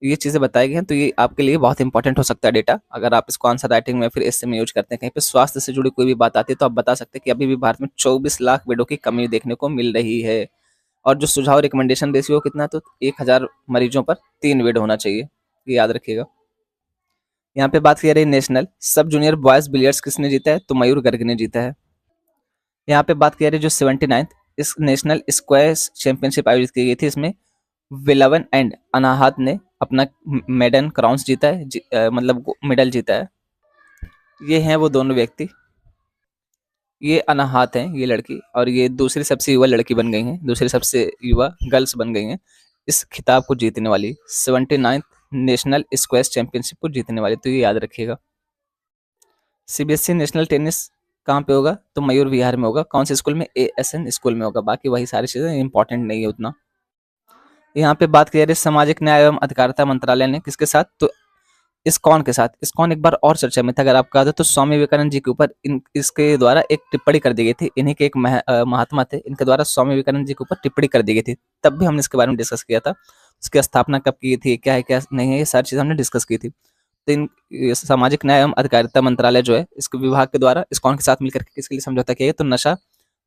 ये चीज़ें बताई गई हैं, तो ये आपके लिए बहुत इंपॉर्टेंट हो सकता है डेटा। अगर आप इसको आंसर राइटिंग में फिर इससे में यूज करते हैं, कहीं पे स्वास्थ्य से जुड़ी कोई भी बात आती है, तो आप बता सकते हैं कि अभी भी भारत में 24 लाख बेडों की कमी देखने को मिल रही है। और जो सुझाव रिकमेंडेशन रेशियो कितना है? तो 1000 मरीजों पर 3 बेड होना चाहिए, ये याद रखिएगा। यहाँ पे बात की जा रही है नेशनल सब जूनियर बॉयज बिलियर्ड्स किसने जीता है? तो मयूर गर्ग ने जीता है। यहाँ पे बात की जा रही है जो 79th इस नेशनल स्क्वैश चैंपियनशिप आयोजित की गई थी, इसमें विलवन एंड अनाहत ने अपना मेडन क्राउंस जीता है, मतलब मेडल जीता है। ये हैं वो दोनों व्यक्ति। ये अनाहत हैं ये लड़की, और ये दूसरी सबसे युवा लड़की बन गई हैं, दूसरी सबसे युवा गर्ल्स बन गई हैं इस खिताब को जीतने वाली, 79th नेशनल स्क्वैश चैंपियनशिप को जीतने वाली। तो ये याद रखिएगा। सीबीएसई नेशनल टेनिस कहाँ पे होगा? तो मयूर विहार में होगा। कौन से स्कूल में? एएसएन स्कूल में होगा। बाकी वही सारी चीज़ें इंपॉर्टेंट नहीं है उतना। यहाँ पे बात की जा रही है सामाजिक न्याय एवं अधिकारिता मंत्रालय ने किसके साथ? तो इस्कॉन के साथ। इस्कॉन एक बार और चर्चा में था, अगर आपको याद हो तो स्वामी विवेकानंद जी के ऊपर इन इसके द्वारा एक टिप्पणी कर दी गई थी। इन्हीं के एक महात्मा थे, इनके द्वारा स्वामी विवेकानंद जी के ऊपर टिप्पणी कर दी गई थी। तब भी हमने इसके बारे में डिस्कस किया था। इसकी स्थापना कब की थी, क्या है क्या नहीं है, ये सारी चीज़ हमने डिस्कस की थी। तो इन ये सामाजिक न्याय एवं अधिकारिता मंत्रालय जो है, इसके विभाग के द्वारा इस्कॉन के साथ मिलकर के किसके लिए समझौता किया गया? तो नशा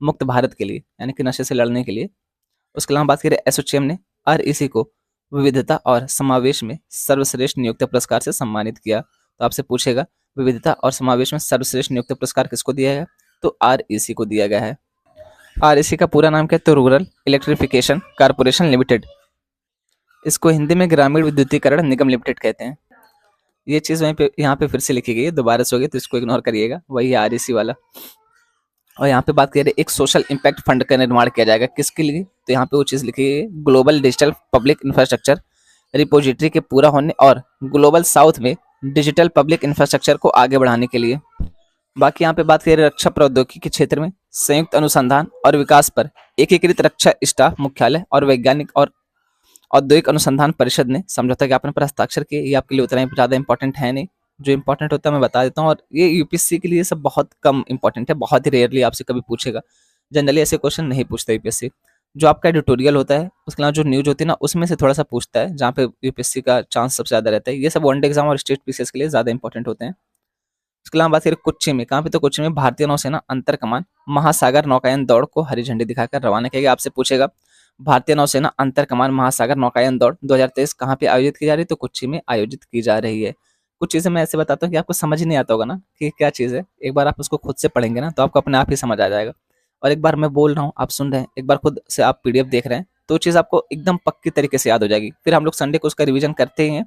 मुक्त भारत के लिए, यानी कि नशे से लड़ने के लिए। उसके अलावा बात करें एसोचैम ने आरईसी को विविधता और समावेश में सर्वश्रेष्ठ नियोक्ता पुरस्कार से सम्मानित किया। तो आपसे पूछेगा विविधता और समावेश में सर्वश्रेष्ठ नियोक्ता पुरस्कार किसको दिया गया? तो आरईसी को दिया गया है। आरईसी का पूरा नाम क्या है? तो रूरल इलेक्ट्रिफिकेशन कारपोरेशन लिमिटेड। इसको हिंदी में ग्रामीण विद्युतीकरण निगम लिमिटेड कहते हैं। ये चीज़ वहीं पे यहाँ पे फिर से लिखी गई है, दोबारा से होगी तो इसको इग्नोर करिएगा, वही आरईसी वाला। और यहाँ पे बात करें एक सोशल इम्पैक्ट फंड का निर्माण किया जाएगा, किसके लिए? तो यहाँ पे वो चीज़ लिखी है global digital public infrastructure repository के पूरा होने और ग्लोबल साउथ में डिजिटल पब्लिक इंफ्रास्ट्रक्चर को आगे बढ़ाने के लिए। बाकी यहाँ पे बात करें रक्षा प्रौद्योगिकी के क्षेत्र में संयुक्त अनुसंधान और विकास पर एकीकृत रक्षा स्टाफ मुख्यालय और वैज्ञानिक और औद्योगिक अनुसंधान परिषद ने समझौता ज्ञापन पर हस्ताक्षर किए। ये आपके लिए उतना ही ज़्यादा इंपॉर्टेंट है नहीं, जो इंपॉर्टेंट होता है मैं बता देता हूँ। और ये यूपीएससी के लिए सब बहुत कम इंपॉर्टेंट है, बहुत ही रेयरली आपसे कभी पूछेगा। जनरली ऐसे क्वेश्चन नहीं पूछता यूपीएससी। जो आपका एडिटोरियल होता है, उसके अलावा जो न्यूज होती है ना, उसमें से थोड़ा सा पूछता है, जहाँ पे यूपीएससी का चांस सबसे ज़्यादा रहता है। ये सब वनडे एग्जाम और स्टेट पीसीएस के लिए ज़्यादा इंपॉर्टेंट होते हैं। उसके अलावा बात करें कोच्चि में, कहाँ पे? तो कोच्चि में भारतीय नौसेना अंतर कमान महासागर नौकायन दौड़ को हरी झंडी दिखाकर रवाना किया गया। आपसे पूछेगा भारतीय नौसेना अंतर कमान महासागर नौकायन दौड़ 2023 कहाँ पे आयोजित की जा रही है? तो कोच्चि में आयोजित की जा रही है। कुछ चीज़ें मैं ऐसे बताता हूँ कि आपको समझ ही नहीं आता होगा ना कि क्या चीज़ है। एक बार आप उसको खुद से पढ़ेंगे ना तो आपको अपने आप ही समझ आ जाएगा। और एक बार मैं बोल रहा हूँ, आप सुन रहे हैं, एक बार खुद से आप पीडीएफ देख रहे हैं, तो चीज़ आपको एकदम पक्की तरीके से याद हो जाएगी। फिर हम लोग संडे को उसका रिवीजन करते ही हैं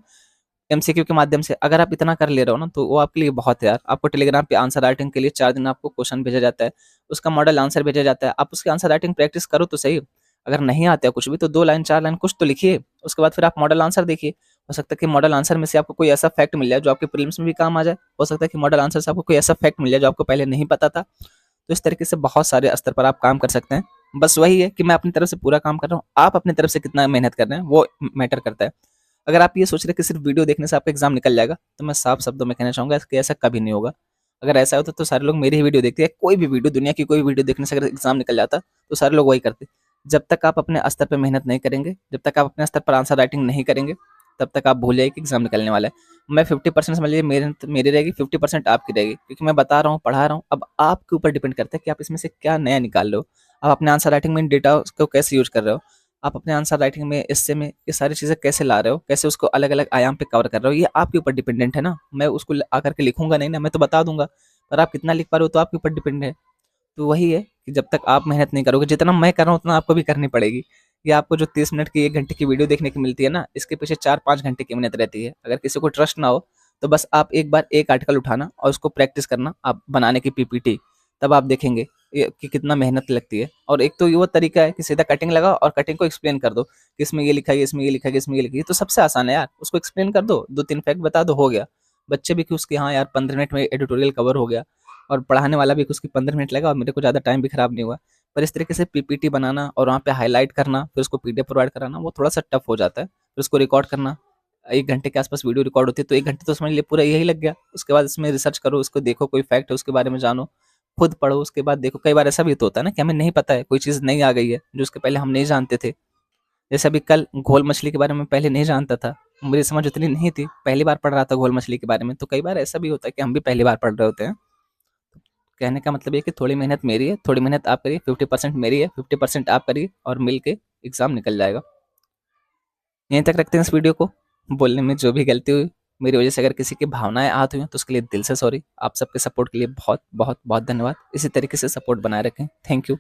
एमसीक्यू के माध्यम से। अगर आप इतना कर ले रहे हो ना तो वो आपके लिए बहुत है यार। आपको टेलीग्राम पे आंसर राइटिंग के लिए 4 दिन आपको क्वेश्चन भेजा जाता है, उसका मॉडल आंसर भेजा जाता है। आप उसकी आंसर राइटिंग प्रैक्टिस करो तो सही। अगर नहीं आता है कुछ भी तो 2 लाइन 4 लाइन कुछ तो लिखिए, उसके बाद फिर आप मॉडल आंसर देखिए। हो सकता है कि मॉडल आंसर में से आपको कोई ऐसा फैक्ट मिल जाए जो आपके प्रीलिम्स में भी काम आ जाए। हो सकता है कि मॉडल आंसर से आपको कोई ऐसा फैक्ट मिल जाए जो आपको पहले नहीं पता था। तो इस तरीके से बहुत सारे स्तर पर आप काम कर सकते हैं। बस वही है कि मैं अपनी तरफ से पूरा काम कर रहा हूँ, आप अपनी तरफ से कितना मेहनत कर रहे हैं वो मैटर करता है। अगर आप ये सोच रहे हैं कि सिर्फ वीडियो देखने से आपका एग्जाम निकल जाएगा, तो मैं साफ शब्दों में कहना चाहूँगा कि ऐसा कभी नहीं होगा। अगर ऐसा होता तो सारे लोग मेरी ही वीडियो देखते हैं। कोई भी वीडियो, दुनिया की कोई भी वीडियो देखने से अगर एग्जाम निकल जाता तो सारे लोग वही करते। जब तक आप अपने स्तर पर मेहनत नहीं करेंगे, जब तक आप अपने स्तर पर आंसर राइटिंग नहीं करेंगे, तब तक आप भूल जाइए कि एग्जाम निकलने वाला है। मैं 50% समझ लीजिए मेहनत मेरी रहेगी, 50% आपकी रहेगी, क्योंकि मैं बता रहा हूँ, पढ़ा रहा हूँ। अब आपके ऊपर डिपेंड करता है कि आप इसमें से क्या नया निकाल रहे हो। आप अपने आंसर राइटिंग में डेटा को कैसे यूज कर रहे हो, आप अपने आंसर राइटिंग में इससे में ये सारी चीज़ें कैसे ला रहे हो, कैसे उसको अलग अलग आयाम पे कवर कर रहे हो, ये आपके ऊपर डिपेंडेंट है ना। मैं उसको आकर के लिखूंगा नहीं ना, मैं तो बता दूंगा, पर आप कितना लिख पा रहे हो तो आपके ऊपर डिपेंड है। तो वही है कि जब तक आप मेहनत नहीं करोगे, जितना मैं कर रहा हूँ उतना आपको भी करनी पड़ेगी। ये आपको जो 30 मिनट की 1 घंटे की वीडियो देखने की मिलती है ना, इसके पीछे 4-5 घंटे की मेहनत रहती है। अगर किसी को ट्रस्ट ना हो तो बस आप एक बार एक आर्टिकल उठाना और उसको प्रैक्टिस करना, आप बनाने की पीपीटी, तब आप देखेंगे कि कितना मेहनत लगती है। और एक तो ये वो तरीका है कि सीधा कटिंग लगाओ और कटिंग को एक्सप्लेन कर दो कि इसमें ये लिखा है, इसमें ये लिखा है, इसमें ये लिखा है। ये तो सबसे आसान है यार, उसको एक्सप्लेन कर दो, 2-3 फैक्ट बता दो, हो गया। बच्चे भी कि उसके हाँ यार 15 मिनट में एडिटोरियल कवर हो गया, और पढ़ाने वाला भी कि उसकी 15 मिनट लगा और मेरे को ज़्यादा टाइम भी खराब नहीं हुआ। पर इस तरीके से पीपीटी बनाना और वहाँ पे हाईलाइट करना, फिर उसको पीडीएफ प्रोवाइड कराना, वो थोड़ा सा टफ हो जाता है। फिर उसको रिकॉर्ड करना, 1 घंटे के आसपास वीडियो रिकॉर्ड होती है, तो 1 घंटे तो समझ लिए पूरा यही लग गया। उसके बाद इसमें रिसर्च करो, उसको देखो, कोई फैक्ट है उसके बारे में जानो, खुद पढ़ो, उसके बाद देखो। कई बार ऐसा भी तो होता है ना कि हमें नहीं पता है, कोई चीज़ नई आ गई है जो उसके पहले हम नहीं जानते थे। जैसे अभी कल घोल मछली के बारे में पहले नहीं जानता था, मेरी समझ उतनी नहीं थी, पहली बार पढ़ रहा था घोल मछली के बारे में। तो कई बार ऐसा भी होता है कि हम भी पहली बार पढ़ रहे होते हैं। कहने का मतलब ये कि थोड़ी मेहनत मेरी है, थोड़ी मेहनत आप करिए, 50% मेरी है, 50% आप करिए, और मिल के एग्ज़ाम निकल जाएगा। यहीं तक रखते हैं इस वीडियो को। बोलने में जो भी गलती हुई, मेरी वजह से अगर किसी की भावनाएं आहत हुई हैं, तो उसके लिए दिल से सॉरी। आप सबके सपोर्ट के लिए बहुत बहुत बहुत धन्यवाद। इसी तरीके से सपोर्ट बनाए रखें। Thank you.